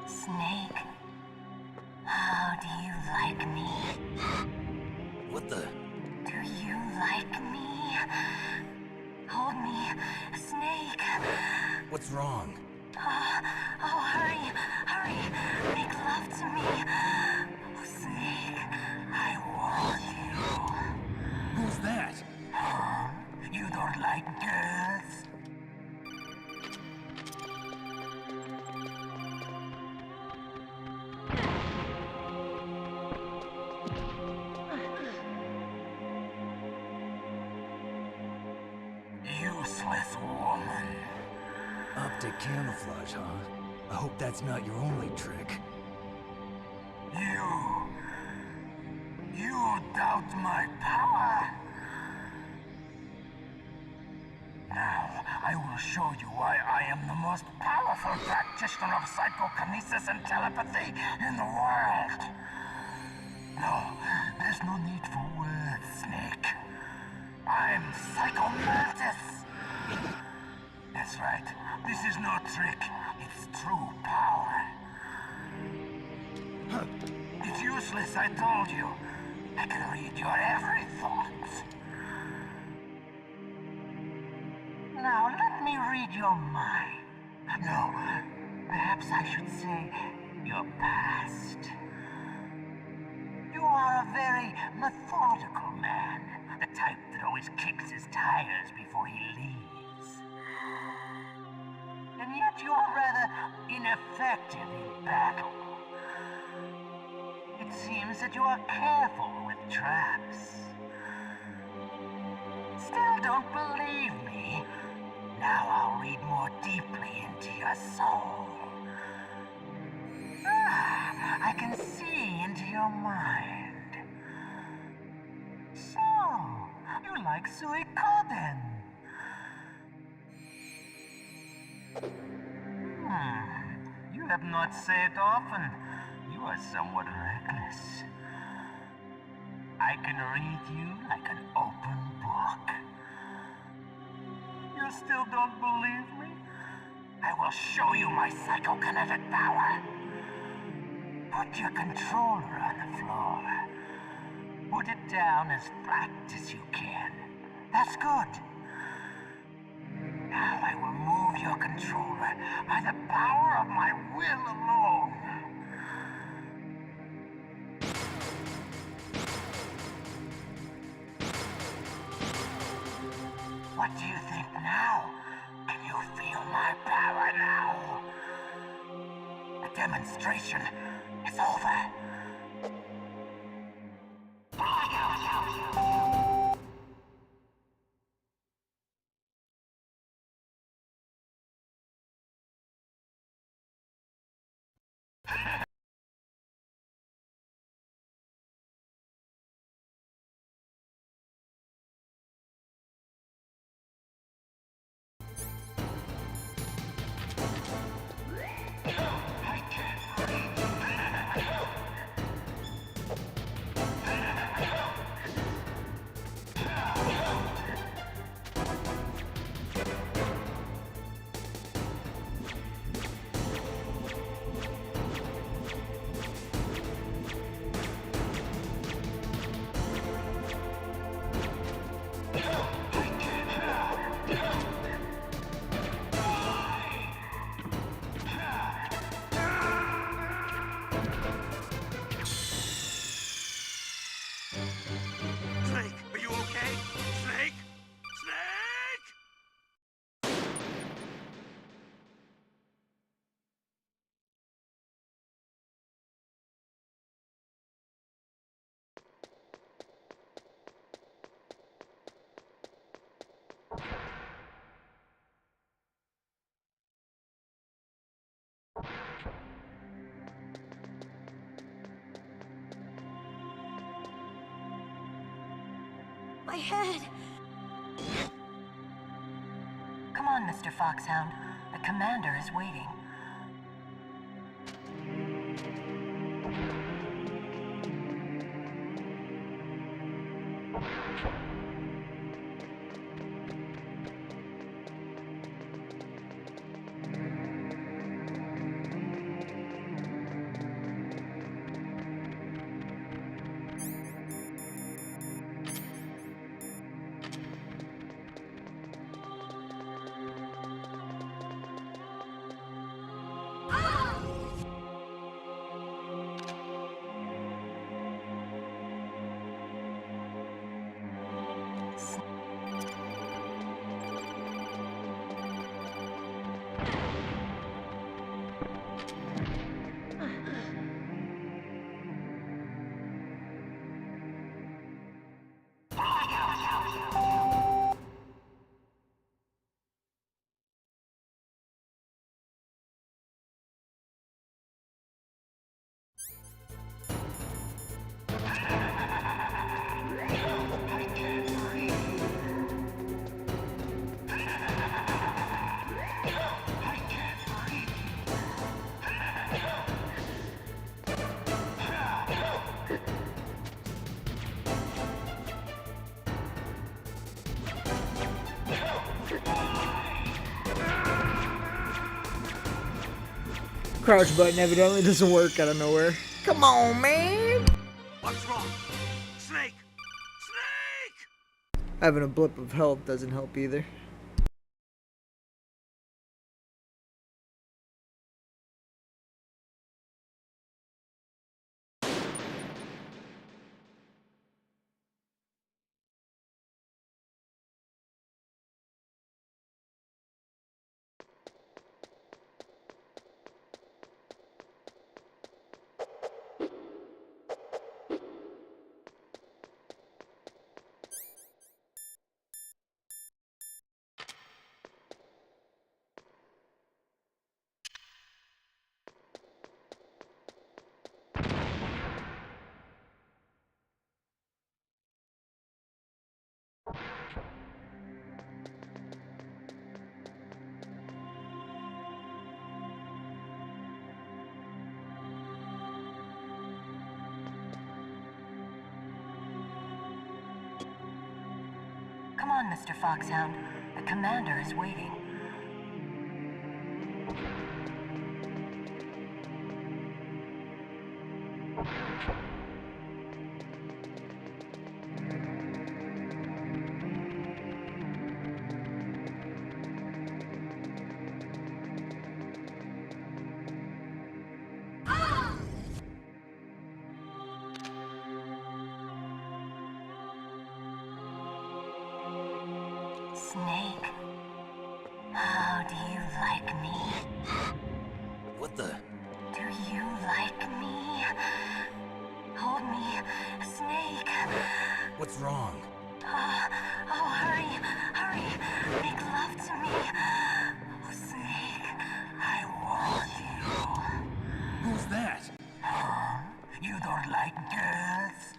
Snake, how do you like me? What the? Do you like me? Hold me, Snake. What's wrong? Oh, hurry, hurry. Make love to me. Oh, Snake, I want you. Who's that? You don't like girls? Useless woman. Optic camouflage, huh? I hope that's not your only trick. You doubt my power? Now, I will show you why I am the most powerful practitioner of psychokinesis and telepathy in the world. No, there's no need for words, Snake. I'm Psychomantis. That's right. This is no trick. It's true power. It's useless, I told you. I can read your every thought. Now, let me read your mind. No, perhaps I should say your past. You are a very methodical man. The type that always kicks his tires before he leaves. or rather ineffective in battle. It seems that you are careful with traps. Still don't believe me? Now I'll read more deeply into your soul. I can see into your mind. So, you like suikoden? You have not said often. You are somewhat reckless. I can read you like an open book. You still don't believe me? I will show you my psychokinetic power. Put your controller on the floor. Put it down as flat as you can. That's good. Now I will move your controller by the power of my will alone. What do you think now? Can you feel my power now? The demonstration is over. Snake, are you okay? Snake? Snake! My head! Come on, Mr. Foxhound. The commander is waiting. Crouch button evidently doesn't work out of nowhere. Come on, man! What's wrong? Snake! Snake! Having a blip of health doesn't help either. on, Mr. Foxhound. The commander is waiting. Snake, how do you like me? What the? Do you like me? Hold me, Snake. What's wrong? Oh, hurry, hurry. Make love to me. Oh, Snake, I want you. Who's that? You don't like girls?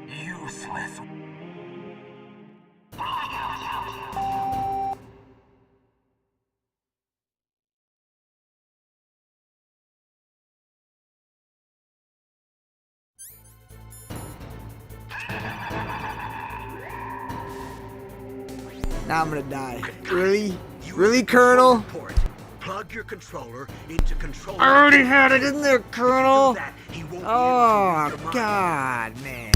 Useless. Now I'm gonna die. Really? Really, Colonel? Plug your controller into control. I already had it in there, Colonel. That, he won't be able to Oh, read your mind. God, man.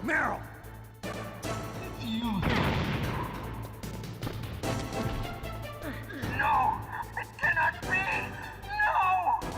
Meryl! It's you. No! It cannot be! No!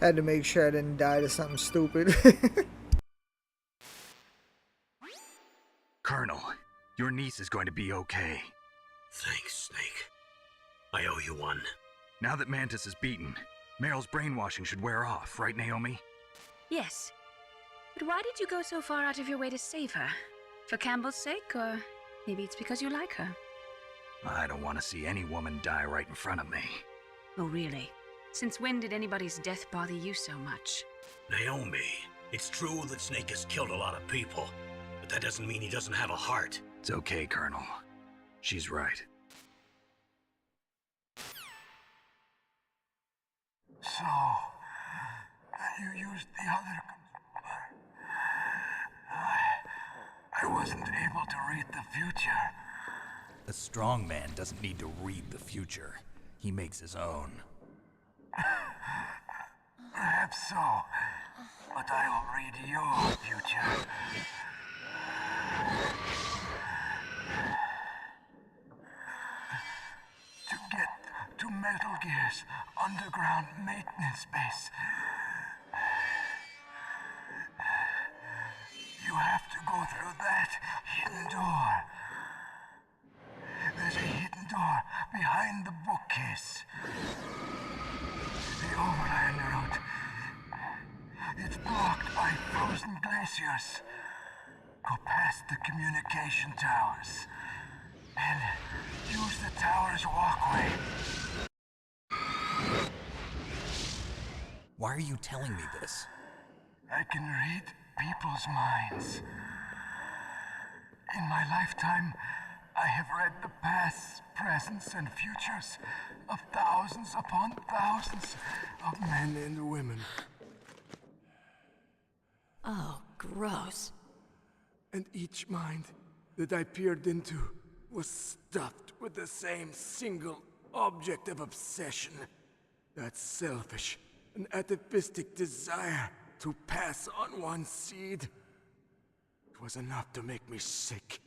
Had to make sure I didn't die to something stupid. Colonel, your niece is going to be okay. Thanks, Snake. I owe you one. Now that Mantis is beaten, Meryl's brainwashing should wear off, right, Naomi? Yes. But why did you go so far out of your way to save her? For Campbell's sake, or maybe it's because you like her? I don't want to see any woman die right in front of me. Oh, really? Since when did anybody's death bother you so much? Naomi, it's true that Snake has killed a lot of people, but that doesn't mean he doesn't have a heart. It's okay, Colonel. She's right. So, you used the other... I wasn't able to read the future. A strong man doesn't need to read the future. He makes his own. Perhaps so, but I'll read your future. To get to Metal Gear's underground maintenance base, you have to go through that hidden door. There's a hidden door behind the bookcase. The overland route. It's blocked by frozen glaciers. Go past the communication towers and use the tower's walkway. Why are you telling me this? I can read people's minds. In my lifetime, I have read the pasts, presents, and futures of thousands upon thousands of men and women. Oh, gross. And each mind that I peered into was stuffed with the same single object of obsession. That selfish and atavistic desire to pass on one's seed. It was enough to make me sick.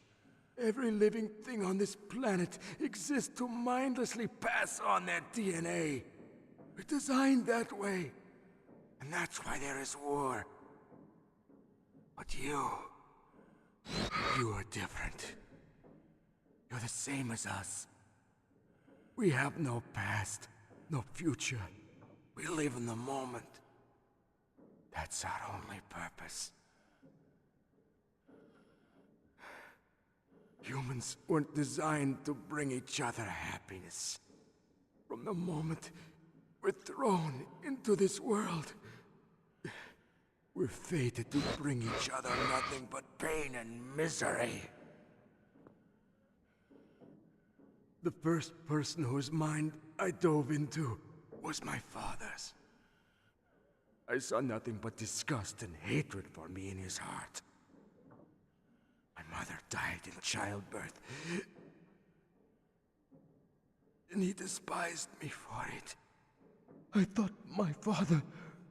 Every living thing on this planet exists to mindlessly pass on their DNA. We're designed that way. And that's why there is war. But you are different. You're the same as us. We have no past, no future. We live in the moment. That's our only purpose. Humans weren't designed to bring each other happiness. From the moment we're thrown into this world, we're fated to bring each other nothing but pain and misery. The first person whose mind I dove into was my father's. I saw nothing but disgust and hatred for me in his heart. My mother died in childbirth, and he despised me for it. I thought my father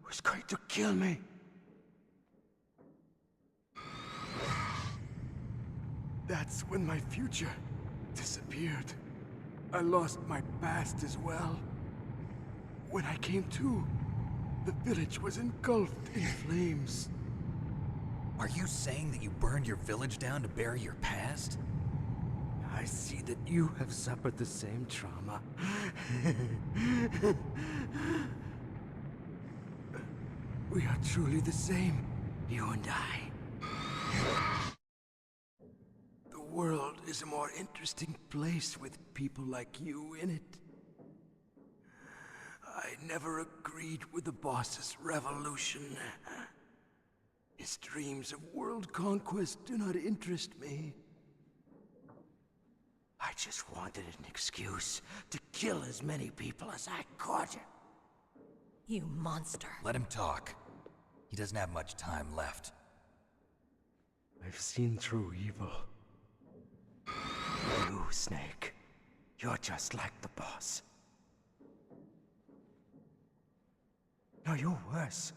was going to kill me. That's when my future disappeared. I lost my past as well. When I came to, the village was engulfed in flames. Are you saying that you burned your village down to bury your past? I see that you have suffered the same trauma. We are truly the same, you and I. The world is a more interesting place with people like you in it. I never agreed with the boss's revolution. His dreams of world conquest do not interest me. I just wanted an excuse to kill as many people as I could. You monster. Let him talk. He doesn't have much time left. I've seen through evil. You, Snake, you're just like the boss. No, you're worse.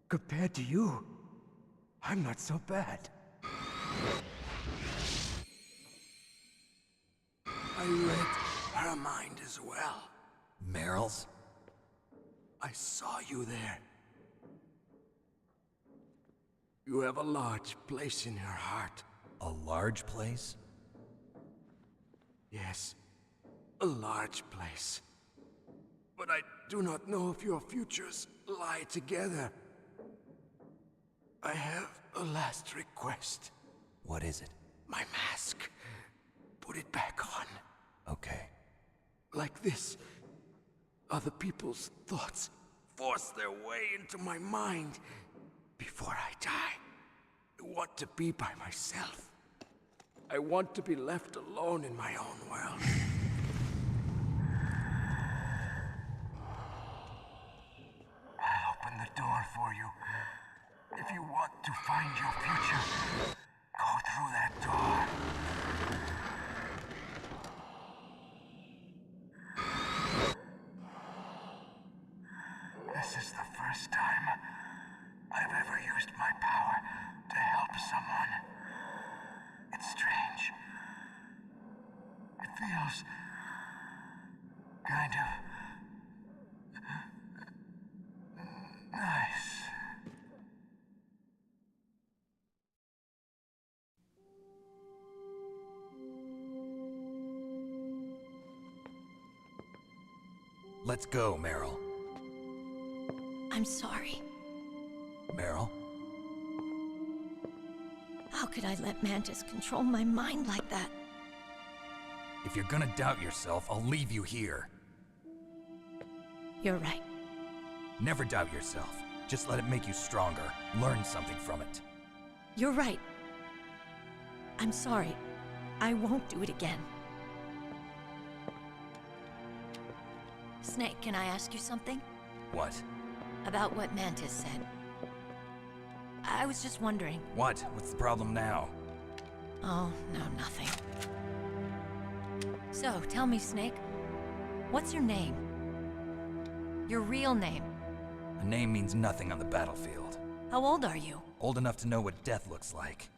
Compared to you, I'm not so bad. I read her mind as well. Meryl's? I saw you there. You have a large place in her heart. A large place? Yes, a large place. But I do not know if your futures lie together. I have a last request. What is it? My mask. Put it back on. Okay. Like this, other people's thoughts force their way into my mind. Before I die, I want to be by myself. I want to be left alone in my own world. I'll open the door for you. If you want to find your future, go through that door. This is the first time I've ever used my power to help someone. It's strange. It feels kind of nice. Let's go, Meryl. I'm sorry. Meryl? How could I let Mantis control my mind like that? If you're gonna doubt yourself, I'll leave you here. You're right. Never doubt yourself. Just let it make you stronger. Learn something from it. You're right. I'm sorry. I won't do it again. Snake, can I ask you something? What? About what Mantis said. I was just wondering. What? What's the problem now? Oh, no, nothing. So, tell me, Snake. What's your name? Your real name? A name means nothing on the battlefield. How old are you? Old enough to know what death looks like.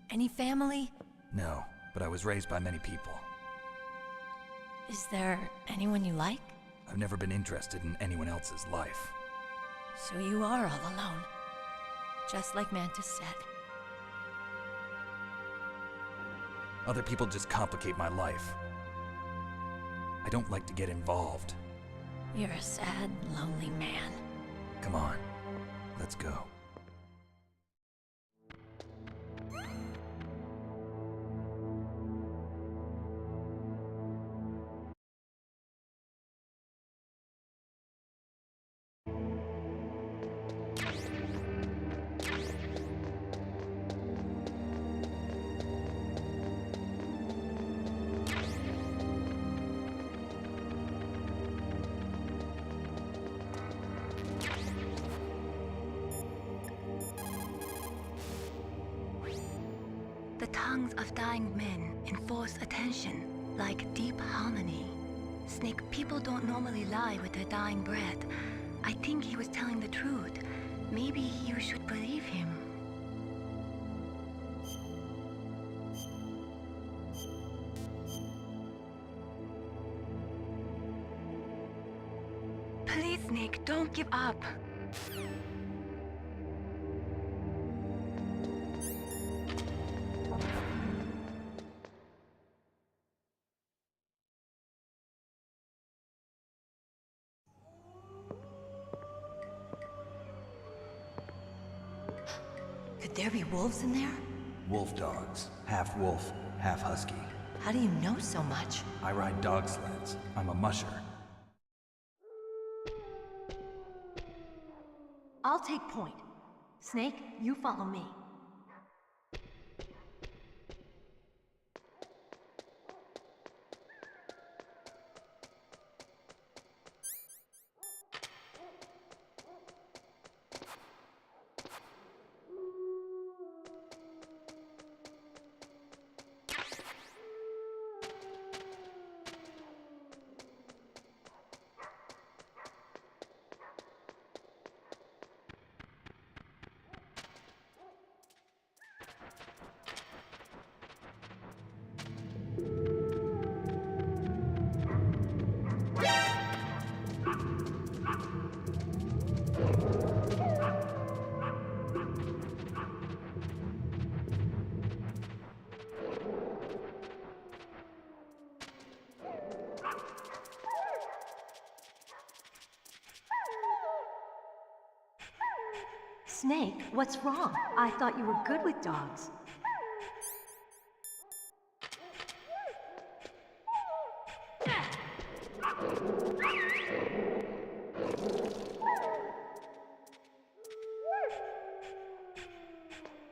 Any family? No, but I was raised by many people. Is there anyone you like? I've never been interested in anyone else's life. So you are all alone. Just like Mantis said. Other people just complicate my life. I don't like to get involved. You're a sad, lonely man. Come on, let's go. The tongues of dying men enforce attention, like deep harmony. Snake, people don't normally lie with their dying breath. I think he was telling the truth. Maybe you should believe him. Please, Snake, don't give up. Could there be wolves in there? Wolf dogs. Half wolf, half husky. How do you know so much? I ride dog sleds. I'm a musher. I'll take point. Snake, you follow me. Snake, what's wrong? I thought you were good with dogs.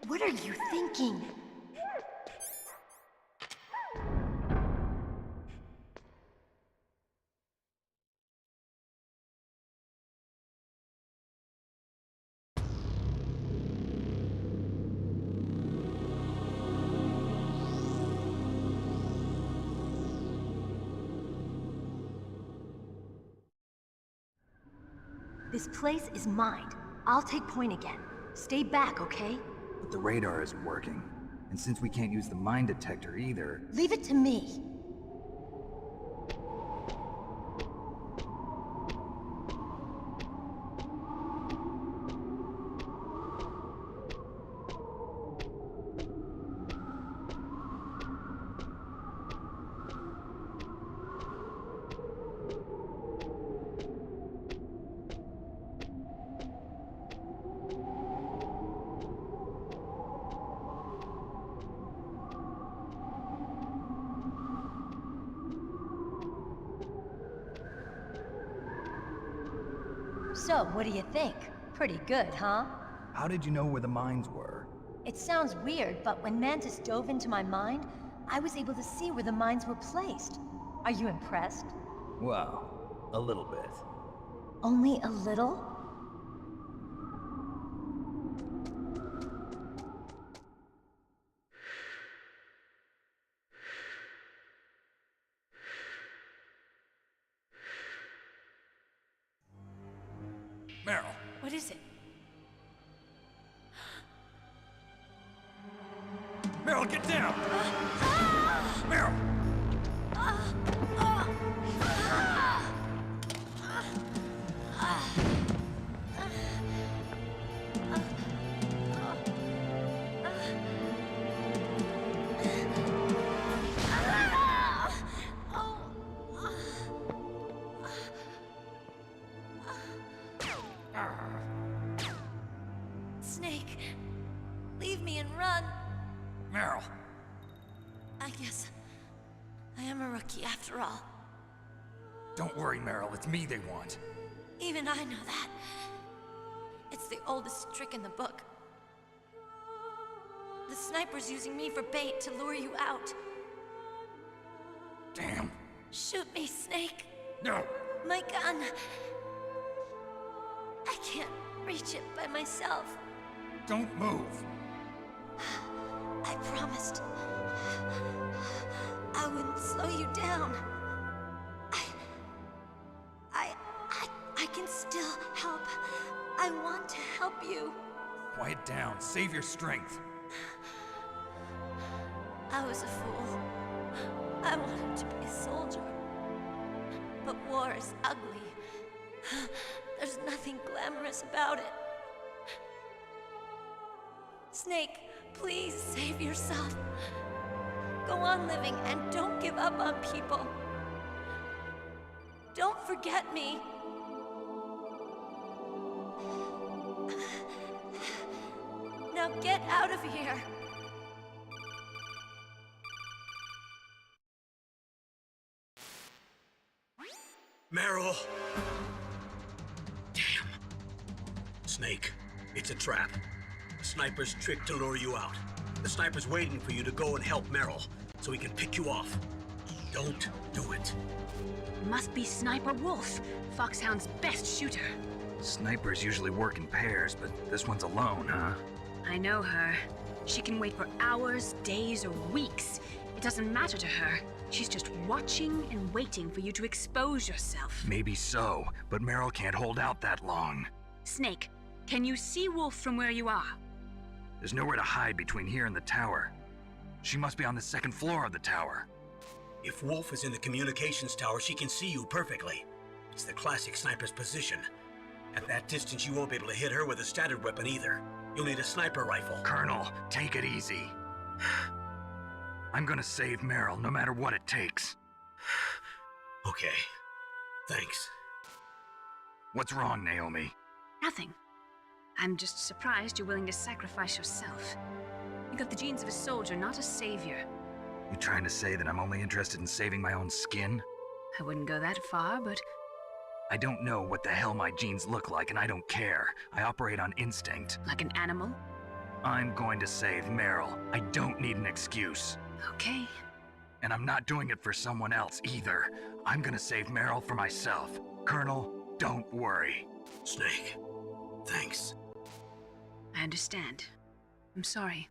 What are you thinking? This place is mine. I'll take point again. Stay back, okay? But the radar isn't working. And since we can't use the mine detector either... Leave it to me. So, what do you think? Pretty good, huh? How did you know where the mines were? It sounds weird, but when Mantis dove into my mind, I was able to see where the mines were placed. Are you impressed? Well, a little bit. Only a little? Meryl! What is it? Meryl! Meryl, get down! Meryl! Snake, leave me and run. Meryl! I guess I am a rookie after all. Don't worry, Meryl. It's me they want. Even I know that. It's the oldest trick in the book. The sniper's using me for bait to lure you out. Damn. Shoot me, Snake. No! My gun. I can't reach it by myself. Don't move! I promised I wouldn't slow you down. I can still help. I want to help you. Quiet down. Save your strength. I was a fool. I wanted to be a soldier. But war is ugly. There's nothing glamorous about it. Snake, please save yourself. Go on living and don't give up on people. Don't forget me. Now get out of here. Meryl! Damn. Snake, it's a trap. The sniper's trick to lure you out. The sniper's waiting for you to go and help Meryl, so he can pick you off. Don't do it. Must be Sniper Wolf, Foxhound's best shooter. Snipers usually work in pairs, but this one's alone, huh? I know her. She can wait for hours, days, or weeks. It doesn't matter to her. She's just watching and waiting for you to expose yourself. Maybe so, but Meryl can't hold out that long. Snake, can you see Wolf from where you are? There's nowhere to hide between here and the tower. She must be on the second floor of the tower. If Wolf is in the communications tower, she can see you perfectly. It's the classic sniper's position. At that distance, you won't be able to hit her with a standard weapon either. You'll need a sniper rifle. Colonel, take it easy. I'm gonna save Meryl no matter what it takes. Okay. Thanks. What's wrong, Naomi? Nothing. I'm just surprised you're willing to sacrifice yourself. You got the genes of a soldier, not a savior. You trying to say that I'm only interested in saving my own skin? I wouldn't go that far, but I don't know what the hell my genes look like, and I don't care. I operate on instinct. like an animal? I'm going to save Meryl. I don't need an excuse. Okay. And I'm not doing it for someone else either. I'm gonna save Meryl for myself. Colonel, don't worry. Snake, thanks. I understand. I'm sorry.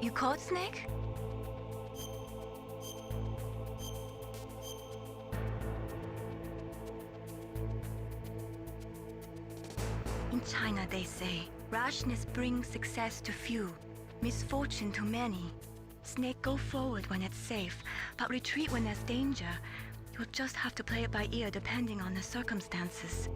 You caught Snake? In China, they say, rashness brings success to few, misfortune to many. Snake, go forward when it's safe, but retreat when there's danger. You'll just have to play it by ear depending on the circumstances.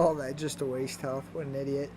Oh, that just a waste health. What an idiot.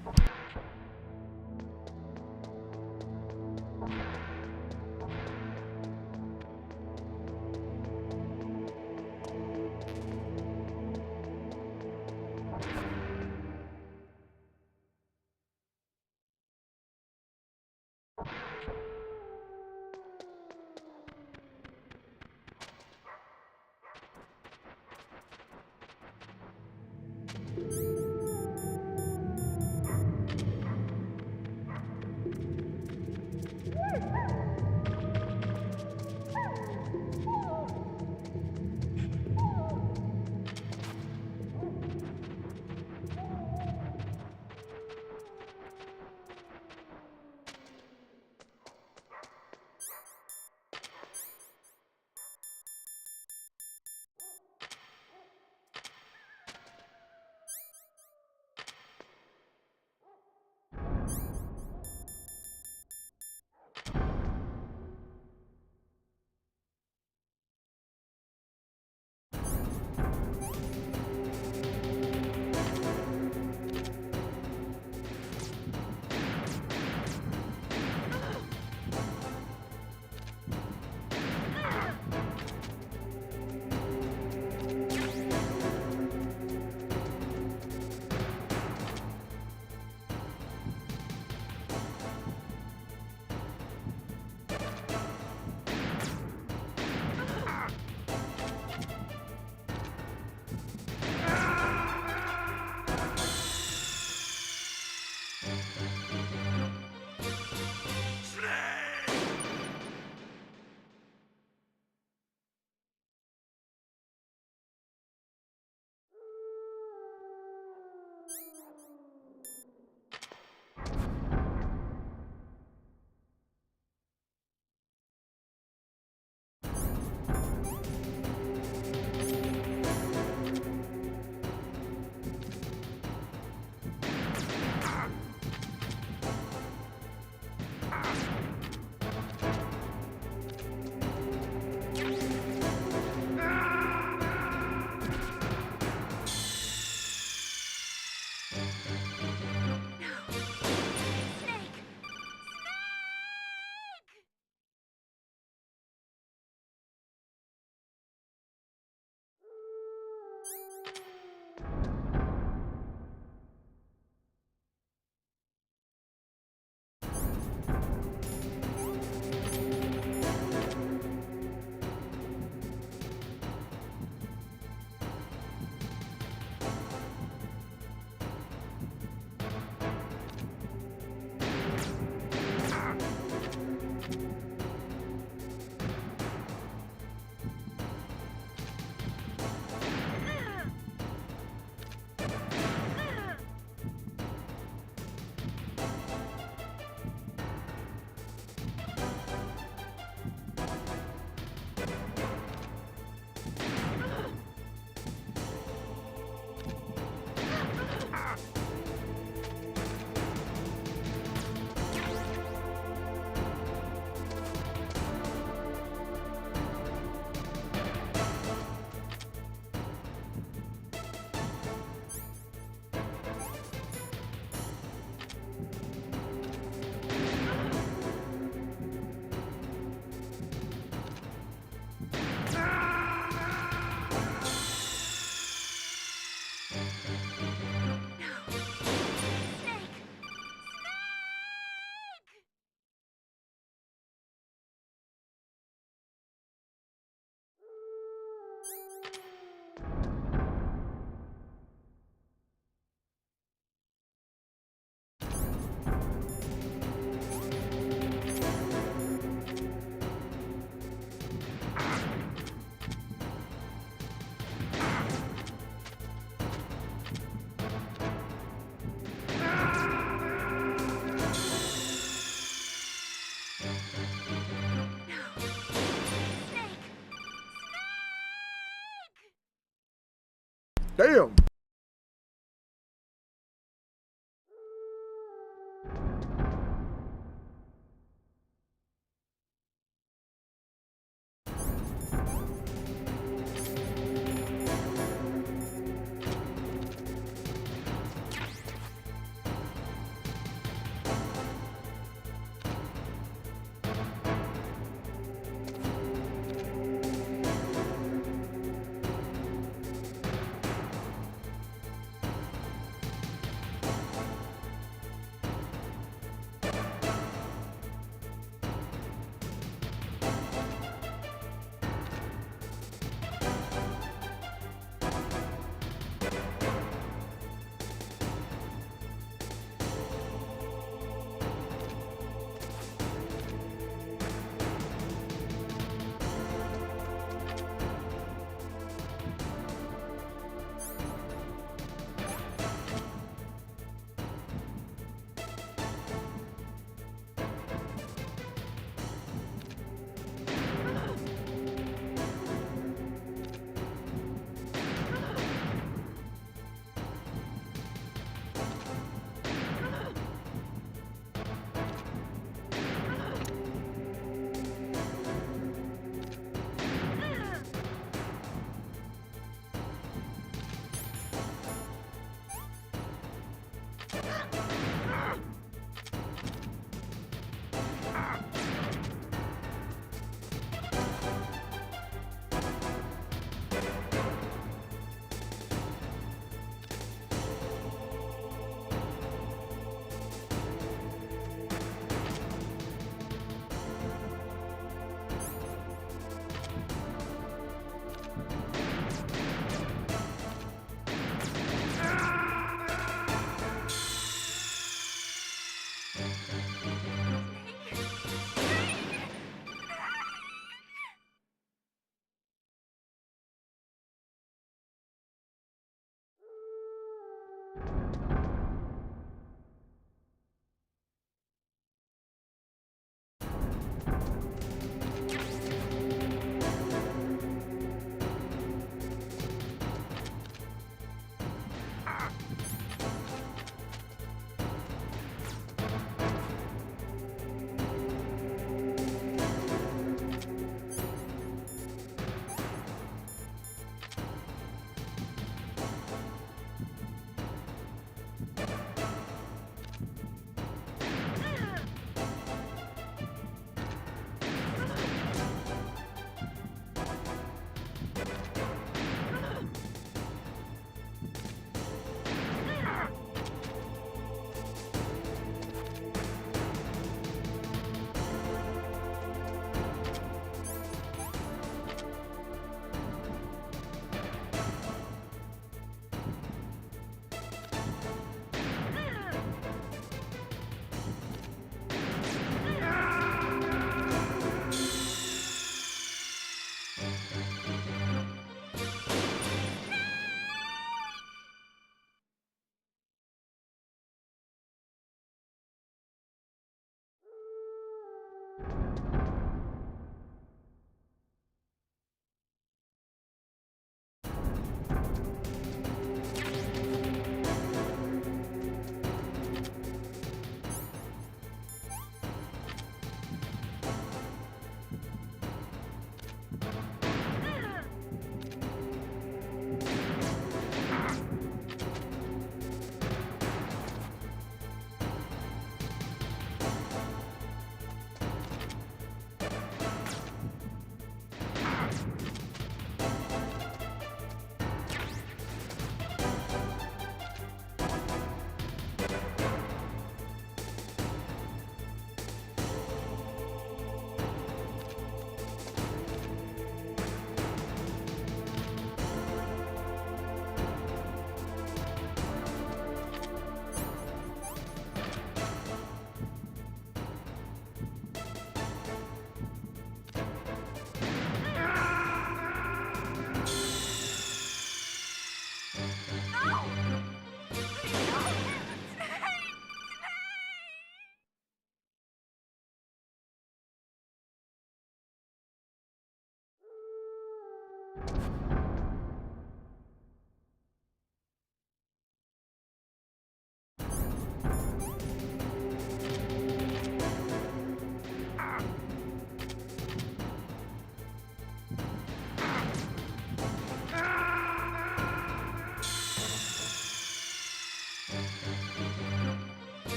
Damn.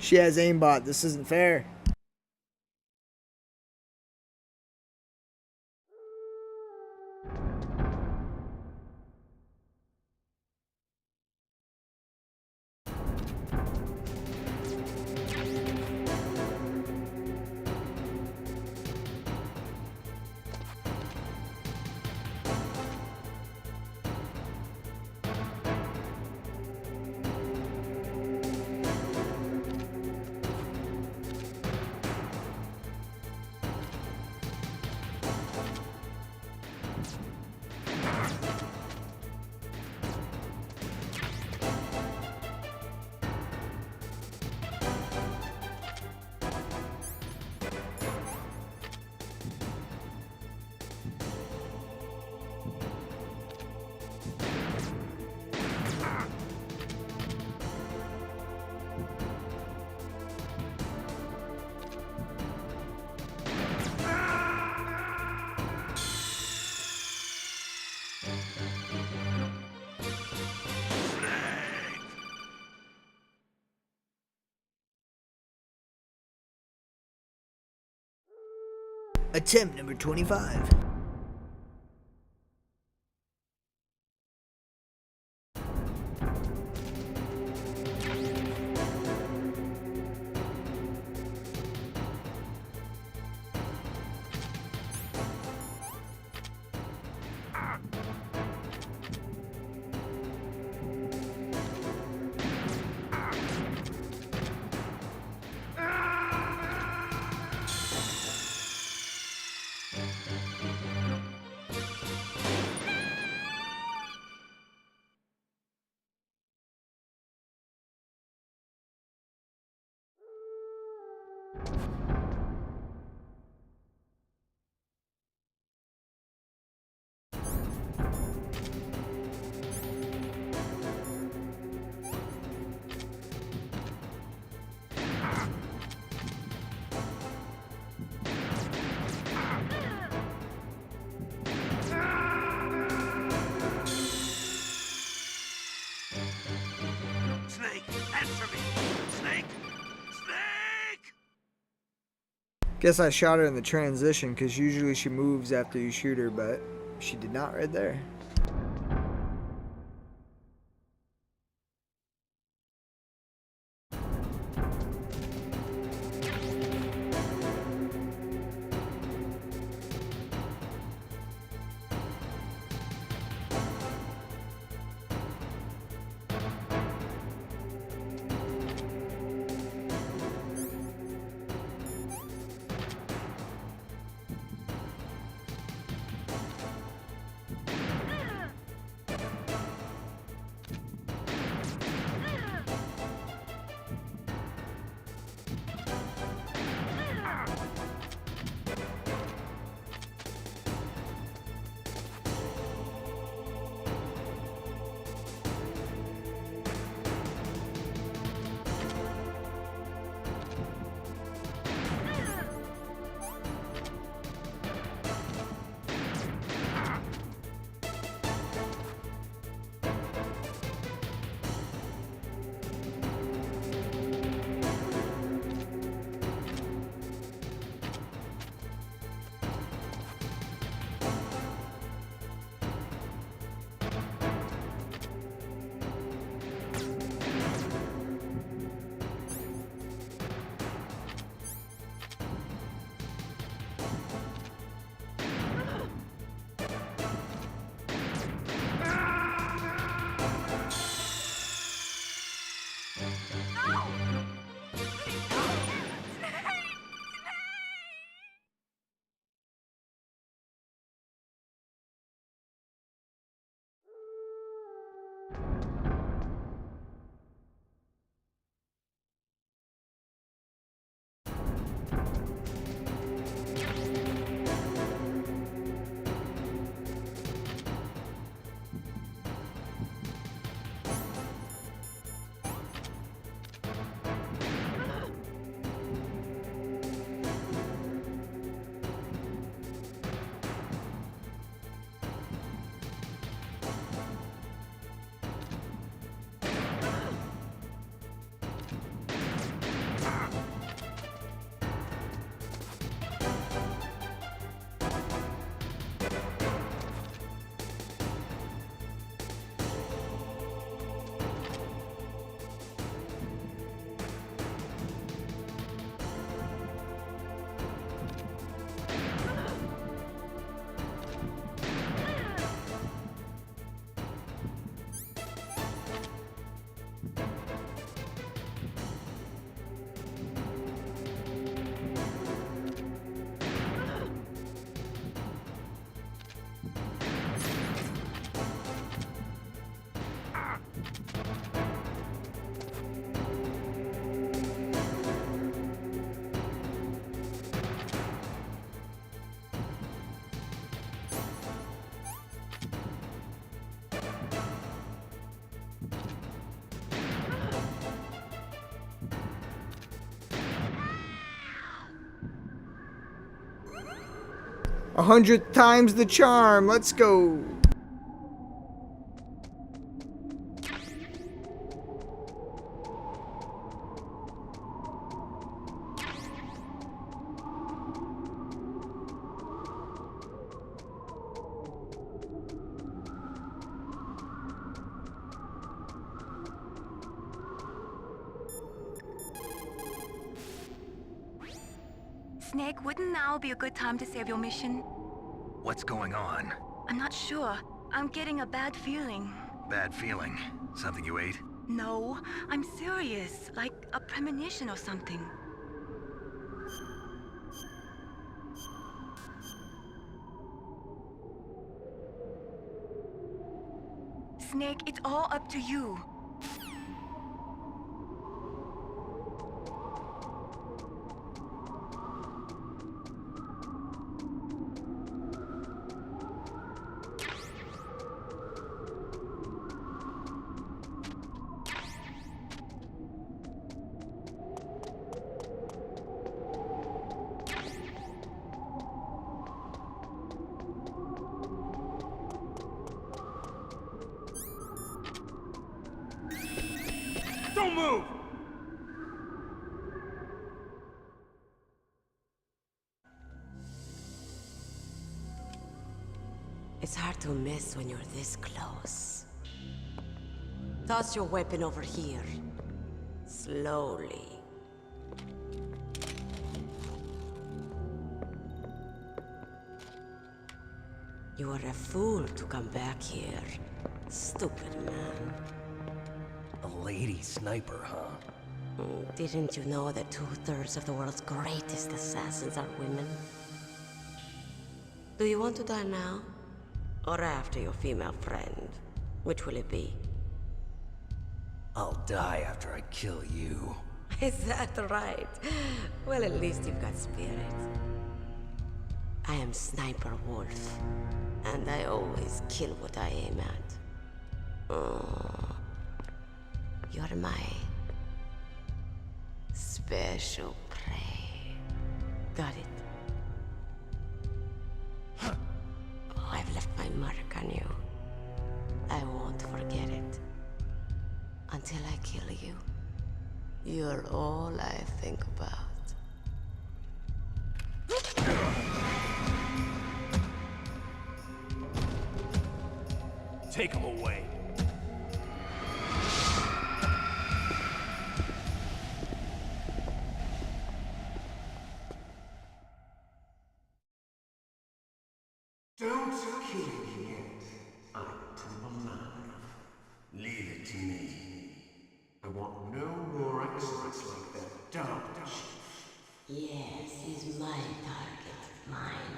She has aimbot. This isn't fair. Attempt number 25. Snake, answer me! Snake! Snake! Guess I shot her in the transition because usually she moves after you shoot her, but she did not right there. 100th time's the charm. Let's go. Snake, wouldn't now be a good time to save your mission? What's going on? I'm not sure. I'm getting a bad feeling. Bad feeling? Something you ate? No, I'm serious. Like a premonition or something. Snake, it's all up to you. Don't move! It's hard to miss when you're this close. Toss your weapon over here. Slowly. You are a fool to come back here. Stupid man. A lady sniper, huh? Didn't you know that 2/3 of the world's greatest assassins are women? Do you want to die now? Or after your female friend? Which will it be? I'll die after I kill you. Is that right? Well, at least you've got spirit. I am Sniper Wolf, and I always kill what I aim at. Oh, you're my special prey. Got it? Oh, I've left my mark on you. I won't forget it. Until I kill you. You're all I think about. Take him away. Don't kill me yet. I'm too alive. Leave it to me. I want no more accidents like that, don't you? Yes, he's my target. Mine.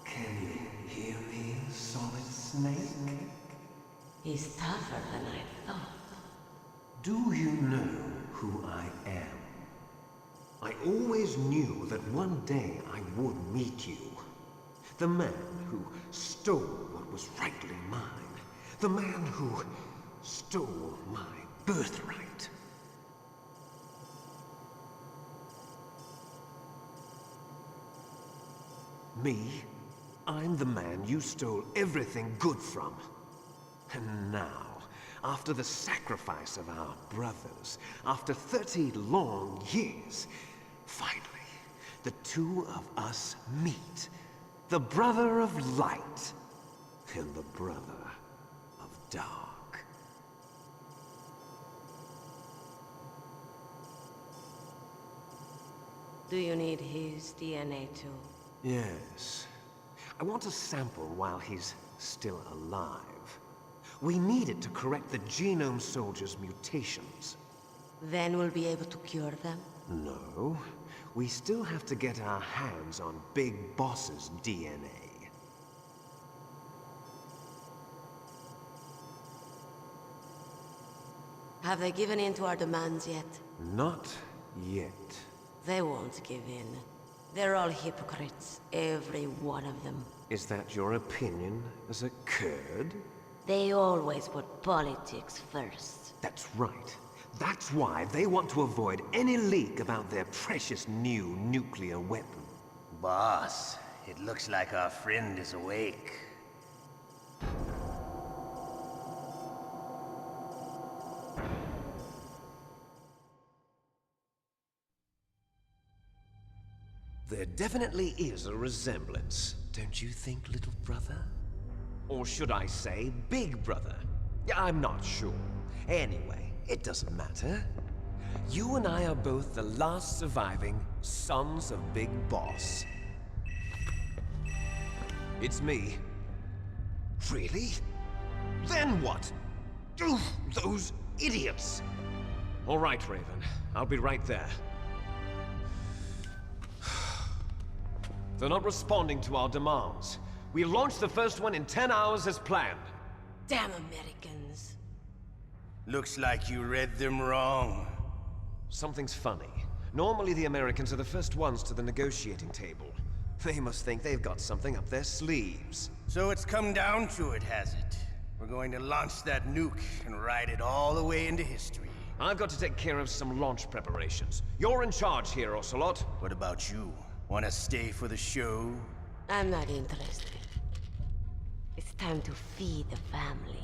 Can you hear me, Solid Snake? He's tougher than I thought. Do you know who I am? I always knew that one day I would meet you. The man who stole what was rightly mine. The man who stole my birthright. Me? I'm the man you stole everything good from. And now, after the sacrifice of our brothers, after 30 long years, finally, the two of us meet. The brother of light and the brother of dark. Do you need his DNA too? Yes. I want a sample while he's still alive. We need it to correct the Genome Soldier's mutations. Then we'll be able to cure them? No. We still have to get our hands on Big Boss's DNA. Have they given in to our demands yet? Not yet. They won't give in. They're all hypocrites, every one of them. Is that your opinion as a Kurd? They always put politics first. That's right. That's why they want to avoid any leak about their precious new nuclear weapon. Boss, it looks like our friend is awake. There definitely is a resemblance, don't you think, little brother? Or should I say, big brother? I'm not sure. Anyway, it doesn't matter. You and I are both the last surviving sons of Big Boss. It's me. Really? Then what? Oof, those idiots! All right, Raven. I'll be right there. They're not responding to our demands. We launched the first one in 10 hours as planned. Damn Americans. Looks like you read them wrong. Something's funny. Normally the Americans are the first ones to the negotiating table. They must think they've got something up their sleeves. So it's come down to it, has it? We're going to launch that nuke and ride it all the way into history. I've got to take care of some launch preparations. You're in charge here, Ocelot. What about you? Want to stay for the show? I'm not interested. It's time to feed the family.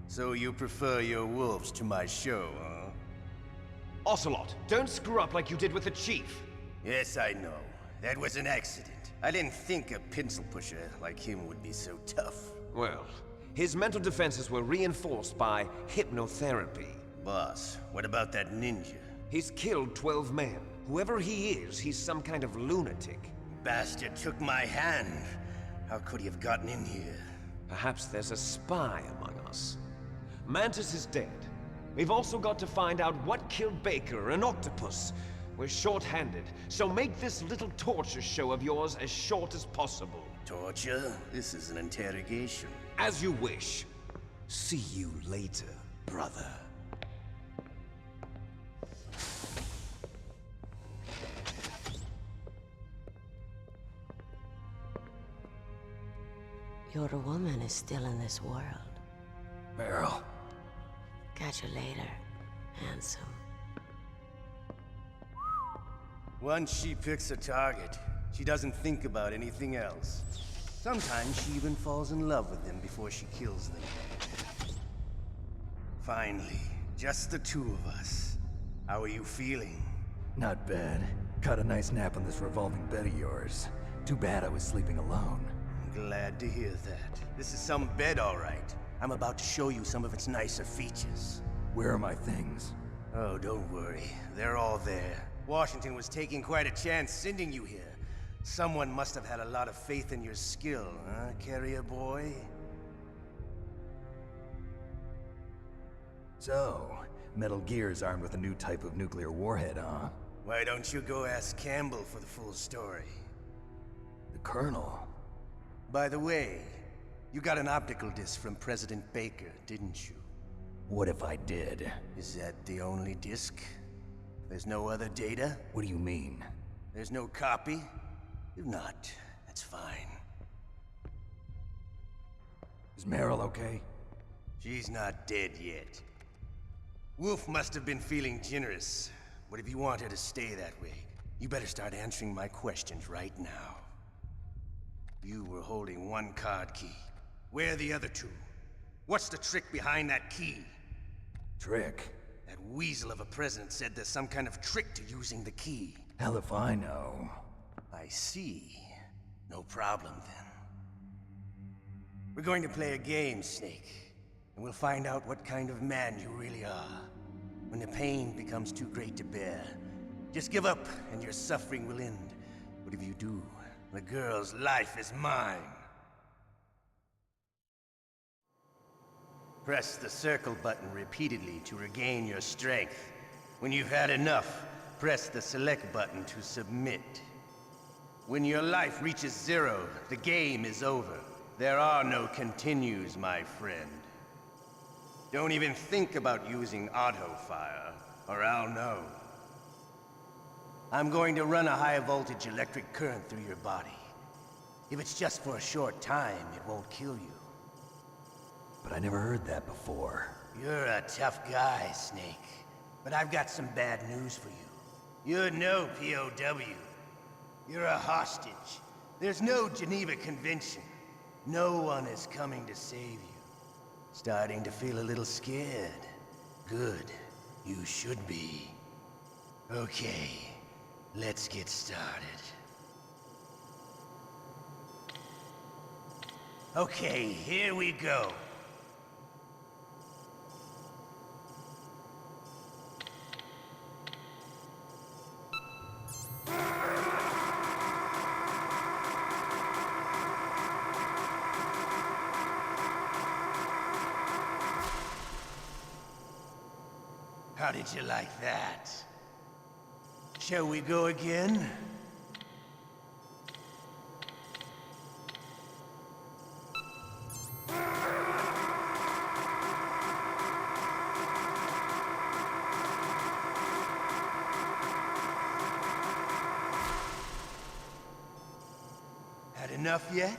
So you prefer your wolves to my show, huh? Ocelot, don't screw up like you did with the Chief. Yes, I know. That was an accident. I didn't think a pencil pusher like him would be so tough. Well, his mental defenses were reinforced by hypnotherapy. Boss, what about that ninja? He's killed 12 men. Whoever he is, he's some kind of lunatic. Bastard took my hand. How could he have gotten in here? Perhaps there's a spy among us. Mantis is dead. We've also got to find out what killed Baker, an octopus. We're short-handed, so make this little torture show of yours as short as possible. Torture? This is an interrogation. As you wish. See you later, brother. Your woman is still in this world. Meryl. Catch you later, handsome. Once she picks a target, she doesn't think about anything else. Sometimes she even falls in love with them before she kills them. Finally, just the two of us. How are you feeling? Not bad. Caught a nice nap on this revolving bed of yours. Too bad I was sleeping alone. Glad to hear that. This is some bed, all right. I'm about to show you some of its nicer features. Where are my things? Oh, don't worry. They're all there. Washington was taking quite a chance sending you here. Someone must have had a lot of faith in your skill, huh, carrier boy? So, Metal Gear's armed with a new type of nuclear warhead, huh? Why don't you go ask Campbell for the full story? The Colonel? By the way, you got an optical disc from President Baker, didn't you? What if I did? Is that the only disc? There's no other data? What do you mean? There's no copy? If not, that's fine. Is Meryl okay? She's not dead yet. Wolf must have been feeling generous. But if you want her to stay that way, you better start answering my questions right now. You were holding one card key. Where are the other two? What's the trick behind that key? Trick? That weasel of a president said there's some kind of trick to using the key. Hell if I know. I see. No problem then. We're going to play a game, Snake. And we'll find out what kind of man you really are. When the pain becomes too great to bear, just give up and your suffering will end. But if you do, the girl's life is mine. Press the circle button repeatedly to regain your strength. When you've had enough, press the select button to submit. When your life reaches 0, the game is over. There are no continues, my friend. Don't even think about using auto-fire, or I'll know. I'm going to run a high-voltage electric current through your body. If it's just for a short time, it won't kill you. But I never heard that before. You're a tough guy, Snake. But I've got some bad news for you. You're no POW. You're a hostage. There's no Geneva Convention. No one is coming to save you. Starting to feel a little scared. Good. You should be. Okay, let's get started. Okay, here we go. How did you like that? Shall we go again? Had enough yet?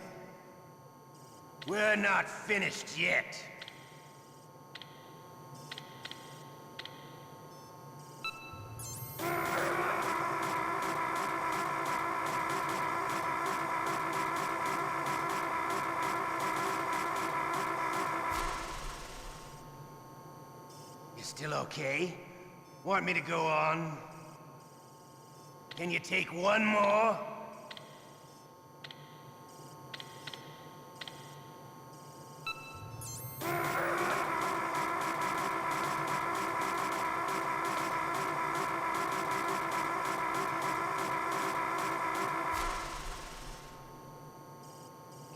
We're not finished yet. Still okay? Want me to go on? Can you take one more?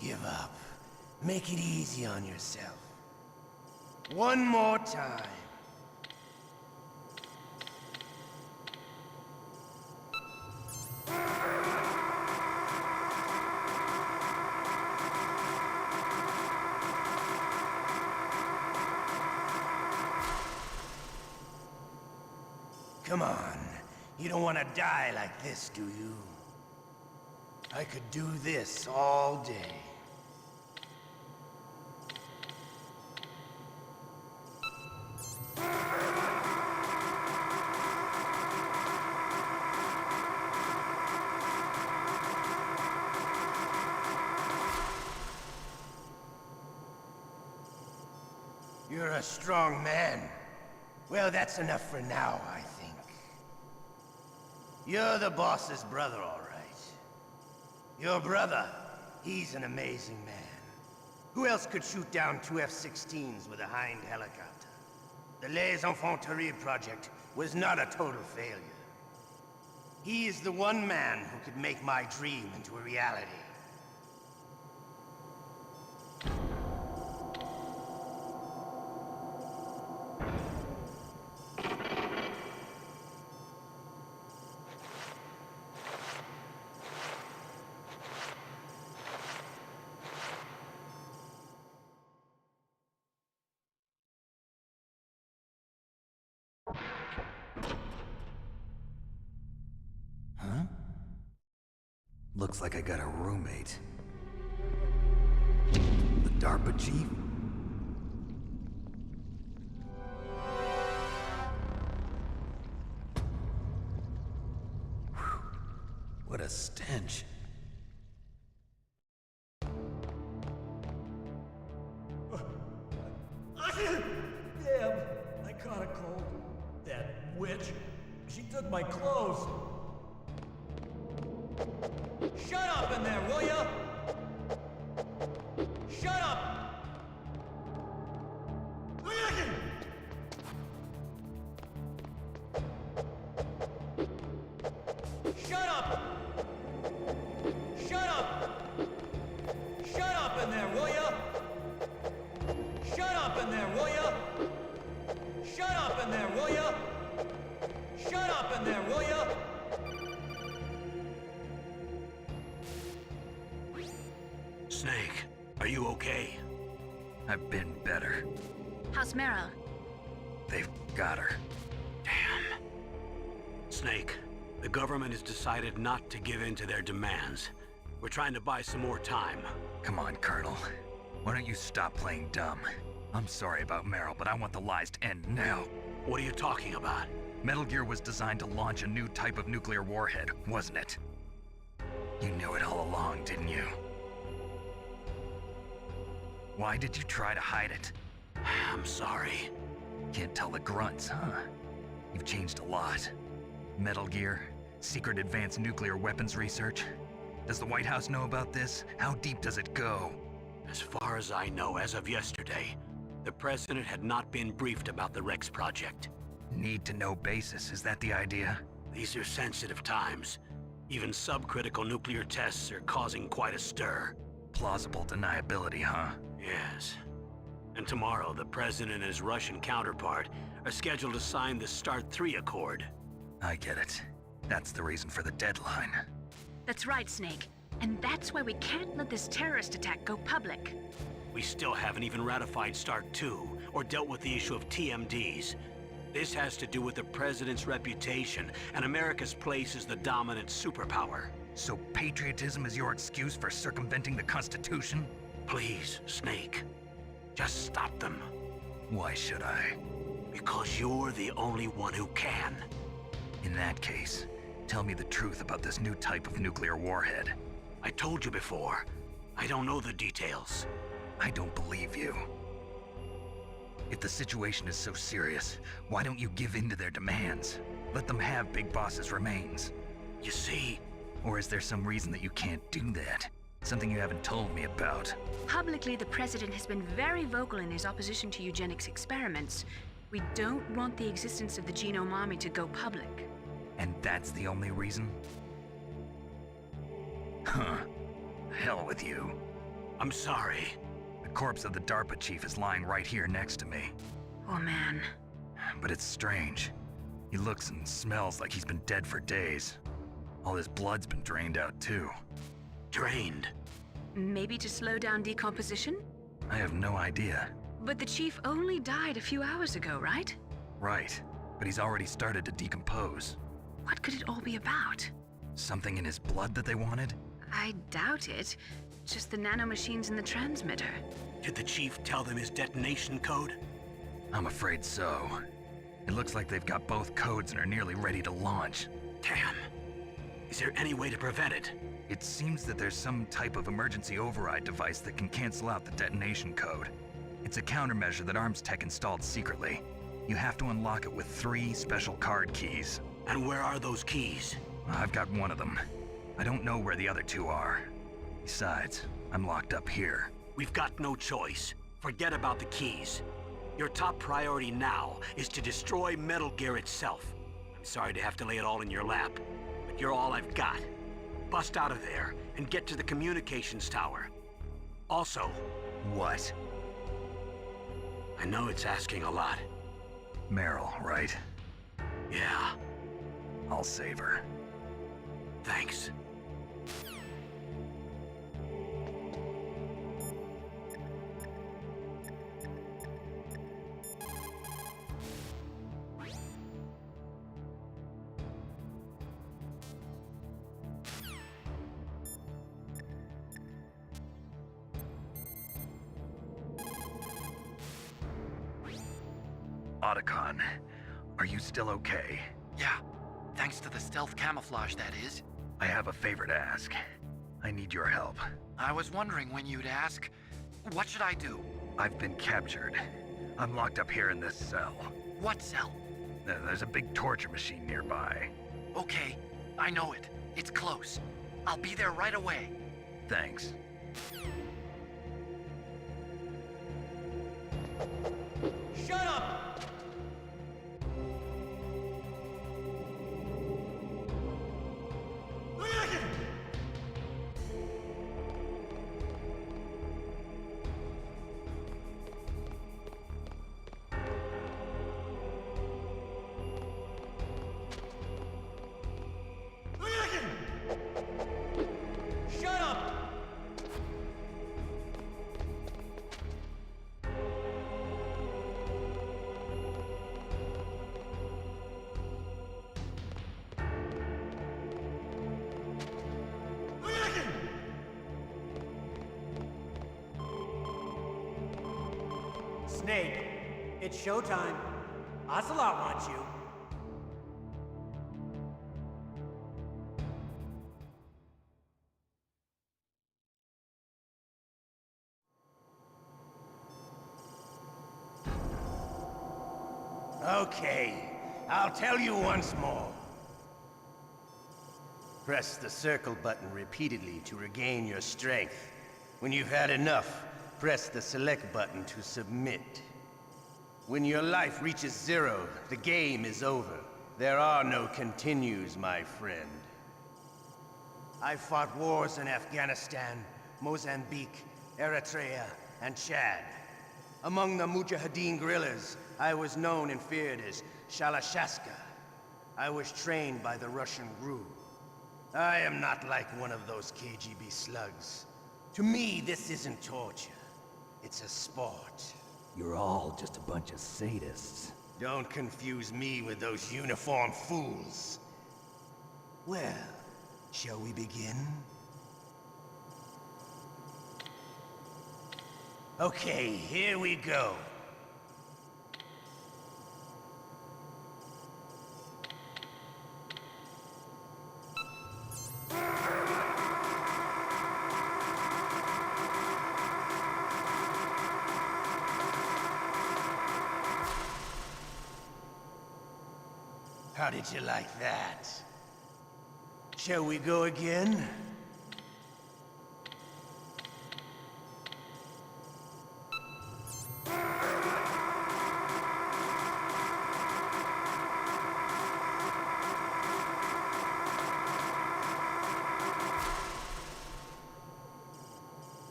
Give up. Make it easy on yourself. One more time. Come on. You don't want to die like this, do you? I could do this all day. You're a strong man. Well, that's enough for now, I think. You're the boss's brother, all right. Your brother, he's an amazing man. Who else could shoot down two F-16s with a Hind helicopter? The Les Infanteries project was not a total failure. He is the one man who could make my dream into a reality. Huh? Looks like I got a roommate. The DARPA chief? Whew. What a stench. Damn, I caught a cold. That witch, she took my clothes. Shut up in there, will ya? Shut up! Shut up! Shut up! Shut up in there, will ya? Shut up in there, will ya? Shut up in there, will ya? Shut up in there, will ya? Snake, are you okay? I've been better. How's Marhq? They've got her. Damn. Snake, The government has decided not to give in to their demands. We're trying to buy some more time. Come on, Colonel. Why don't you stop playing dumb? I'm sorry about Meryl, but I want the lies to end now. What are you talking about? Metal Gear was designed to launch a new type of nuclear warhead, wasn't it? You knew it all along, didn't you? Why did you try to hide it? I'm sorry. Can't tell the grunts, huh? You've changed a lot. Metal Gear, secret advanced nuclear weapons research. Does the White House know about this? How deep does it go? As far as I know, as of yesterday, the president had not been briefed about the Rex project. Need-to-know basis, is that the idea? These are sensitive times. Even subcritical nuclear tests are causing quite a stir. Plausible deniability, huh? Yes. And tomorrow, the president and his Russian counterpart are scheduled to sign the START 3 Accord. I get it. That's the reason for the deadline. That's right, Snake. And that's why we can't let this terrorist attack go public. We still haven't even ratified START 2 or dealt with the issue of TMDs. This has to do with the president's reputation and America's place as the dominant superpower. So patriotism is your excuse for circumventing the Constitution? Please, Snake. Just stop them. Why should I? Because you're the only one who can. In that case, tell me the truth about this new type of nuclear warhead. I told you before. I don't know the details. I don't believe you. If the situation is so serious, why don't you give in to their demands? Let them have Big Boss's remains. You see? Or is there some reason that you can't do that? Something you haven't told me about? Publicly, the president has been very vocal in his opposition to eugenics experiments. We don't want the existence of the Genome Army to go public. And that's the only reason? Huh. Hell with you. I'm sorry. The corpse of the DARPA chief is lying right here next to me. Oh man. But it's strange. He looks and smells like he's been dead for days. All his blood's been drained out too. Drained? Maybe to slow down decomposition? I have no idea. But the chief only died a few hours ago, right? Right. But he's already started to decompose. What could it all be about? Something in his blood that they wanted? I doubt it. Just the nanomachines in the transmitter. Did the chief tell them his detonation code? I'm afraid so. It looks like they've got both codes and are nearly ready to launch. Damn. Is there any way to prevent it? It seems that there's some type of emergency override device that can cancel out the detonation code. It's a countermeasure that Arms Tech installed secretly. You have to unlock it with 3 special card keys. And where are those keys? I've got one of them. I don't know where the other 2 are. Besides, I'm locked up here. We've got no choice. Forget about the keys. Your top priority now is to destroy Metal Gear itself. I'm sorry to have to lay it all in your lap, but you're all I've got. Bust out of there and get to the communications tower. Also... What? I know it's asking a lot. Meryl, right? Yeah. I'll save her. Thanks. Otacon, are you still okay? Yeah, thanks to the stealth camouflage, that is. I have a favor to ask. I need your help. I was wondering when you'd ask. What should I do? I've been captured. I'm locked up here in this cell. What cell? There's a big torture machine nearby. Okay, I know it. It's close. I'll be there right away. Thanks. Shut up! Shut up! Snake, it's showtime. Ocelot wants you. Okay, I'll tell you once more. Press the circle button repeatedly to regain your strength. When you've had enough, press the select button to submit. When your life reaches 0, the game is over. There are no continues, my friend. I fought wars in Afghanistan, Mozambique, Eritrea, and Chad. Among the Mujahideen guerrillas, I was known and feared as Shalashaska. I was trained by the Russian GRU. I am not like one of those KGB slugs. To me, this isn't torture. It's a sport. You're all just a bunch of sadists. Don't confuse me with those uniformed fools. Well, shall we begin? Okay, here we go. How did you like that? Shall we go again?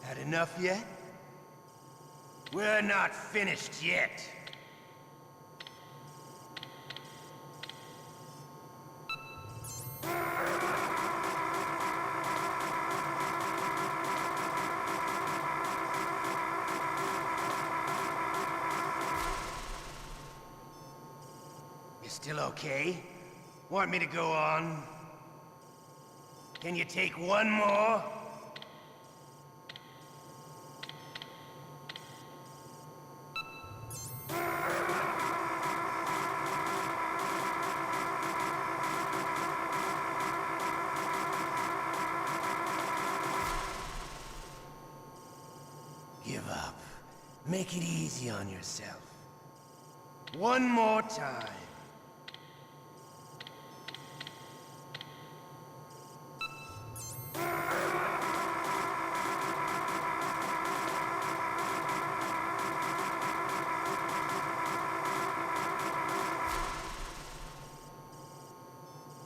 Had enough yet? We're not finished yet. Still okay? Want me to go on? Can you take one more? Give up. Make it easy on yourself. One more time.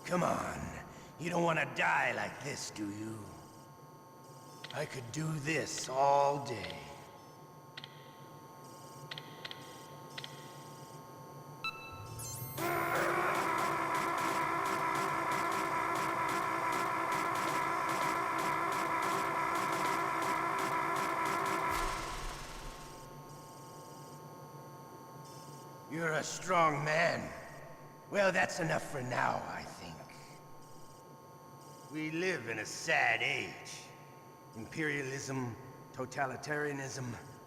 Come on. You don't want to die like this, do you? I could do this all day. You're a strong man. Well, that's enough for now, I think. We live in a sad age. Imperialism, totalitarianism,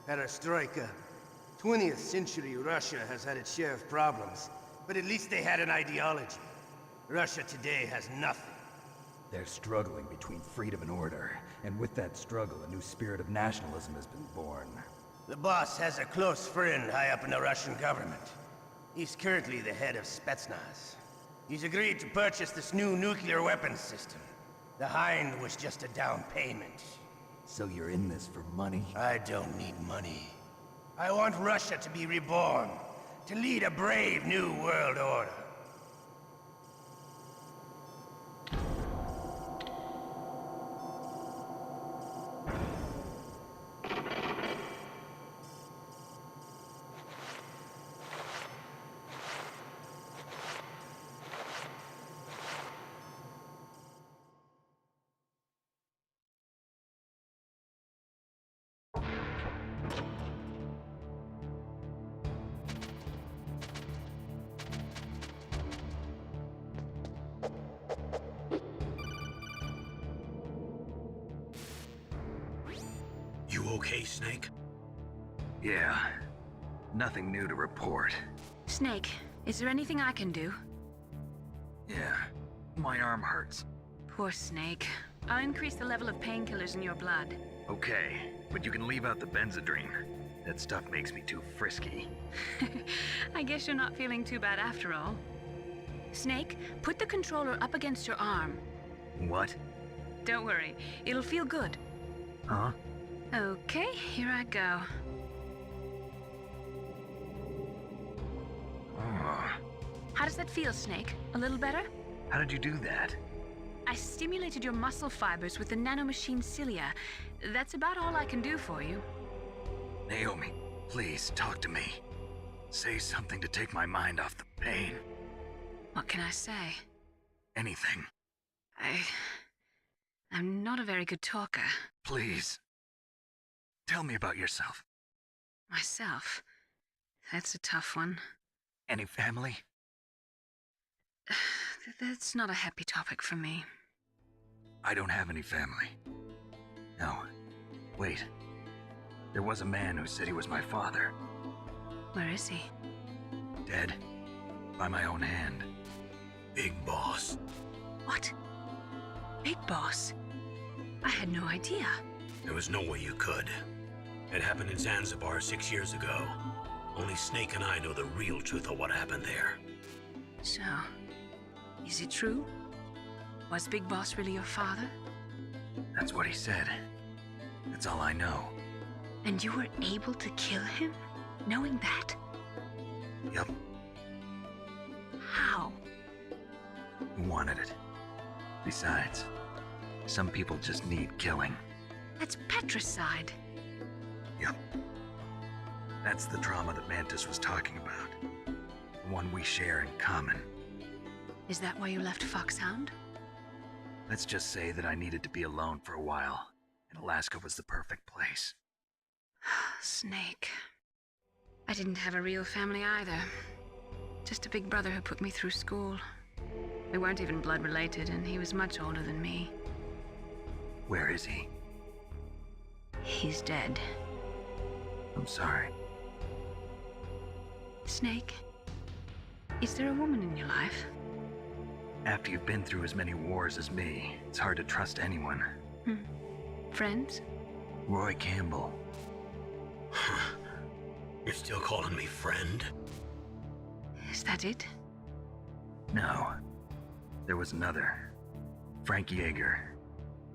perestroika. 20th century Russia has had its share of problems, but at least they had an ideology. Russia today has nothing. They're struggling between freedom and order, and with that struggle, a new spirit of nationalism has been born. The boss has a close friend high up in the Russian government. He's currently the head of Spetsnaz. He's agreed to purchase this new nuclear weapons system. The Hind was just a down payment. So you're in this for money? I don't need money. I want Russia to be reborn, to lead a brave new world order. You okay, Snake? Yeah. Nothing new to report. Snake, is there anything I can do? Yeah, my arm hurts. Poor Snake. I'll increase the level of painkillers in your blood. Okay, but you can leave out the benzodrine. That stuff makes me too frisky. I guess you're not feeling too bad after all. Snake, put the controller up against your arm. What? Don't worry, it'll feel good. Huh? Okay, here I go. Oh. How does that feel, Snake? A little better? How did you do that? I stimulated your muscle fibers with the nanomachine cilia. That's about all I can do for you. Naomi, please talk to me. Say something to take my mind off the pain. What can I say? Anything. I'm not a very good talker. Please. Tell me about yourself. Myself? That's a tough one. Any family? That's not a happy topic for me. I don't have any family. No. Wait. There was a man who said he was my father. Where is he? Dead. By my own hand. Big Boss. What? Big Boss? I had no idea. There was no way you could. It happened in Zanzibar 6 years ago. Only Snake and I know the real truth of what happened there. So, is it true? Was Big Boss really your father? That's what he said. That's all I know. And you were able to kill him, knowing that? Yup. How? He wanted it. Besides, some people just need killing. That's patricide. Yup. That's the trauma that Mantis was talking about. The one we share in common. Is that why you left Foxhound? Let's just say that I needed to be alone for a while, and Alaska was the perfect place. Snake. I didn't have a real family either. Just a big brother who put me through school. We weren't even blood related, and he was much older than me. Where is he? He's dead. I'm sorry. Snake, is there a woman in your life? After you've been through as many wars as me, it's hard to trust anyone. Friends? Roy Campbell. You're still calling me friend? Is that it? No. There was another. Frank Yeager.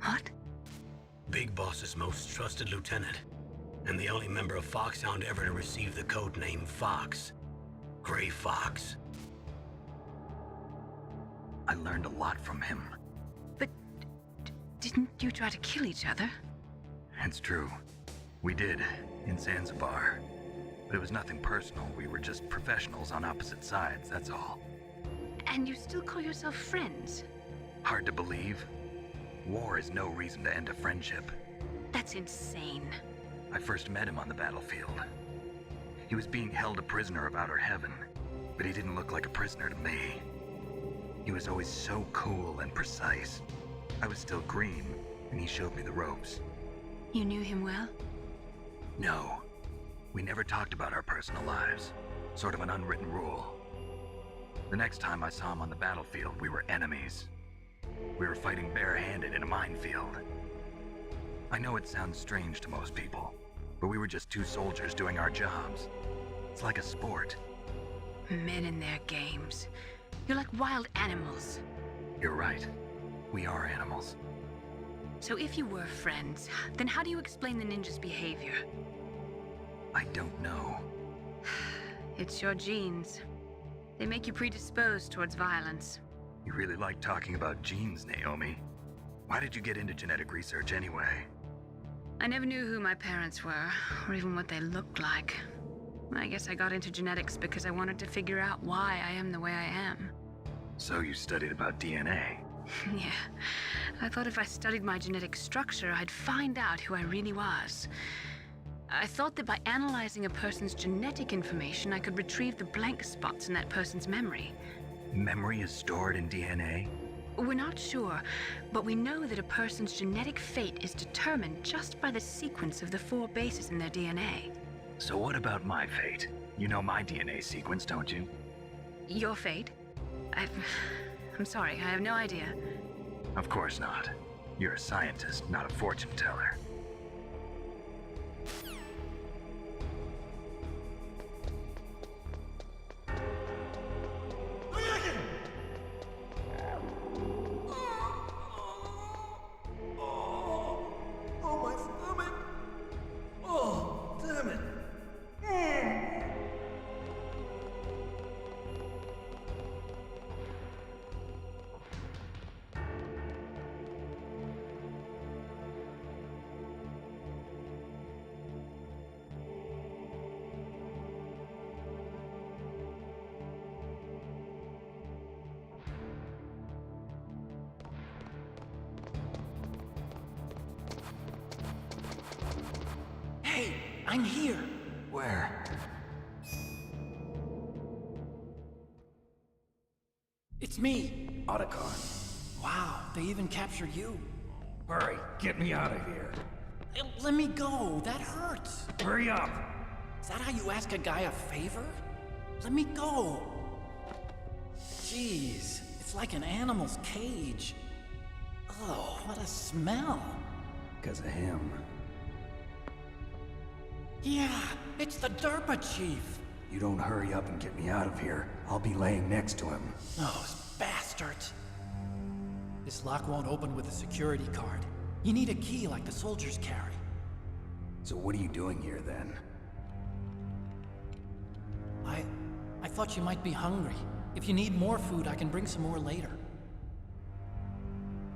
What? Big Boss's most trusted lieutenant, and the only member of Foxhound ever to receive the code name Fox. Gray Fox. I learned a lot from him. But didn't you try to kill each other? It's true. We did, in Zanzibar. But it was nothing personal. We were just professionals on opposite sides, that's all. And you still call yourself friends? Hard to believe. War is no reason to end a friendship. That's insane. I first met him on the battlefield. He was being held a prisoner of outer heaven, but he didn't look like a prisoner to me. He was always so cool and precise. I was still green, and he showed me the ropes. You knew him well? No. We never talked about our personal lives. Sort of an unwritten rule. The next time I saw him on the battlefield, we were enemies. We were fighting barehanded in a minefield. I know it sounds strange to most people, but we were just two soldiers doing our jobs. It's like a sport. Men and their games. You're like wild animals. You're right. We are animals. So if you were friends, then how do you explain the ninja's behavior? I don't know. It's your genes. They make you predisposed towards violence. You really like talking about genes, Naomi. Why did you get into genetic research anyway? I never knew who my parents were, or even what they looked like. I guess I got into genetics because I wanted to figure out why I am the way I am. So you studied about DNA? Yeah. I thought if I studied my genetic structure, I'd find out who I really was. I thought that by analyzing a person's genetic information, I could retrieve the blank spots in that person's memory. Memory is stored in DNA? We're not sure, but we know that a person's genetic fate is determined just by the sequence of the 4 bases in their DNA. So what about my fate? You know my DNA sequence, don't you? Your fate? I'm sorry, I have no idea. Of course not. You're a scientist, not a fortune teller. Oh, my stomach! Oh, damn it! Hey, I'm here. Where? It's me. Otacon. Wow, they even captured you. Hurry, get me out of here. Let me go. That hurts. Hurry up. Is that how you ask a guy a favor? Let me go. Jeez, it's like an animal's cage. Oh, what a smell. Because of him. Yeah, it's the Derpa Chief. You don't hurry up and get me out of here, I'll be laying next to him. Those bastards. This lock won't open with a security card. You need a key like the soldiers carry. So what are you doing here then? I thought you might be hungry. If you need more food, I can bring some more later.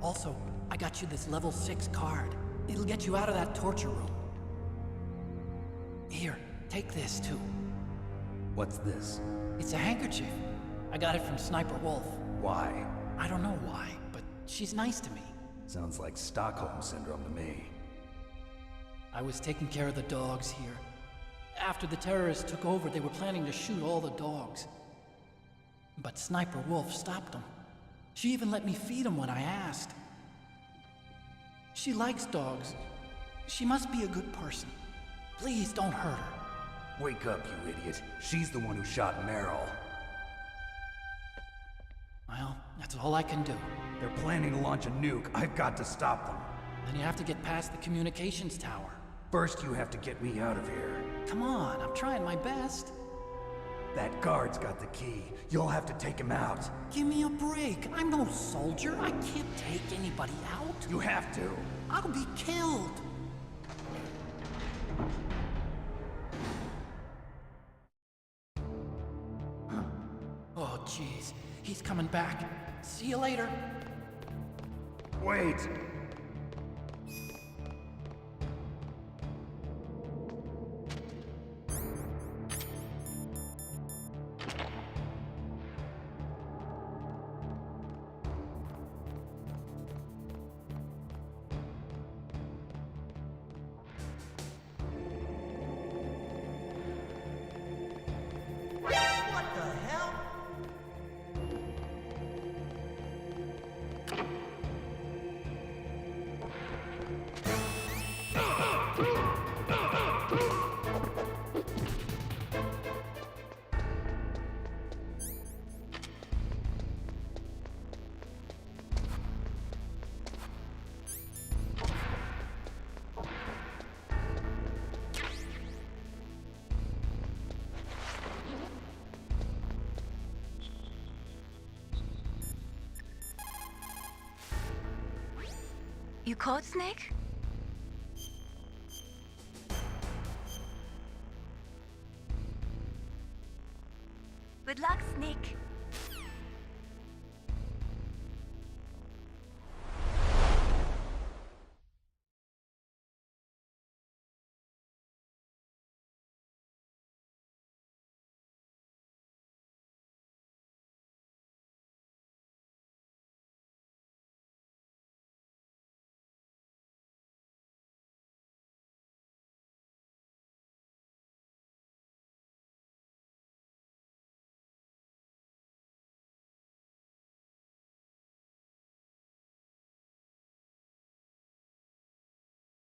Also, I got you this level 6 card. It'll get you out of that torture room. Here, take this too. What's this? It's a handkerchief. I got it from Sniper Wolf. Why? I don't know why, but she's nice to me. Sounds like Stockholm Syndrome to me. I was taking care of the dogs here. After the terrorists took over, they were planning to shoot all the dogs. But Sniper Wolf stopped them. She even let me feed them when I asked. She likes dogs. She must be a good person. Please don't hurt her. Wake up, you idiot. She's the one who shot Meryl. Well, that's all I can do. They're planning to launch a nuke. I've got to stop them. Then you have to get past the communications tower. First, you have to get me out of here. Come on, I'm trying my best. That guard's got the key. You'll have to take him out. Give me a break. I'm no soldier. I can't take anybody out. You have to. I'll be killed. Oh, jeez. He's coming back. See you later. Wait! What the hell? You caught Snake? Good luck, Snake.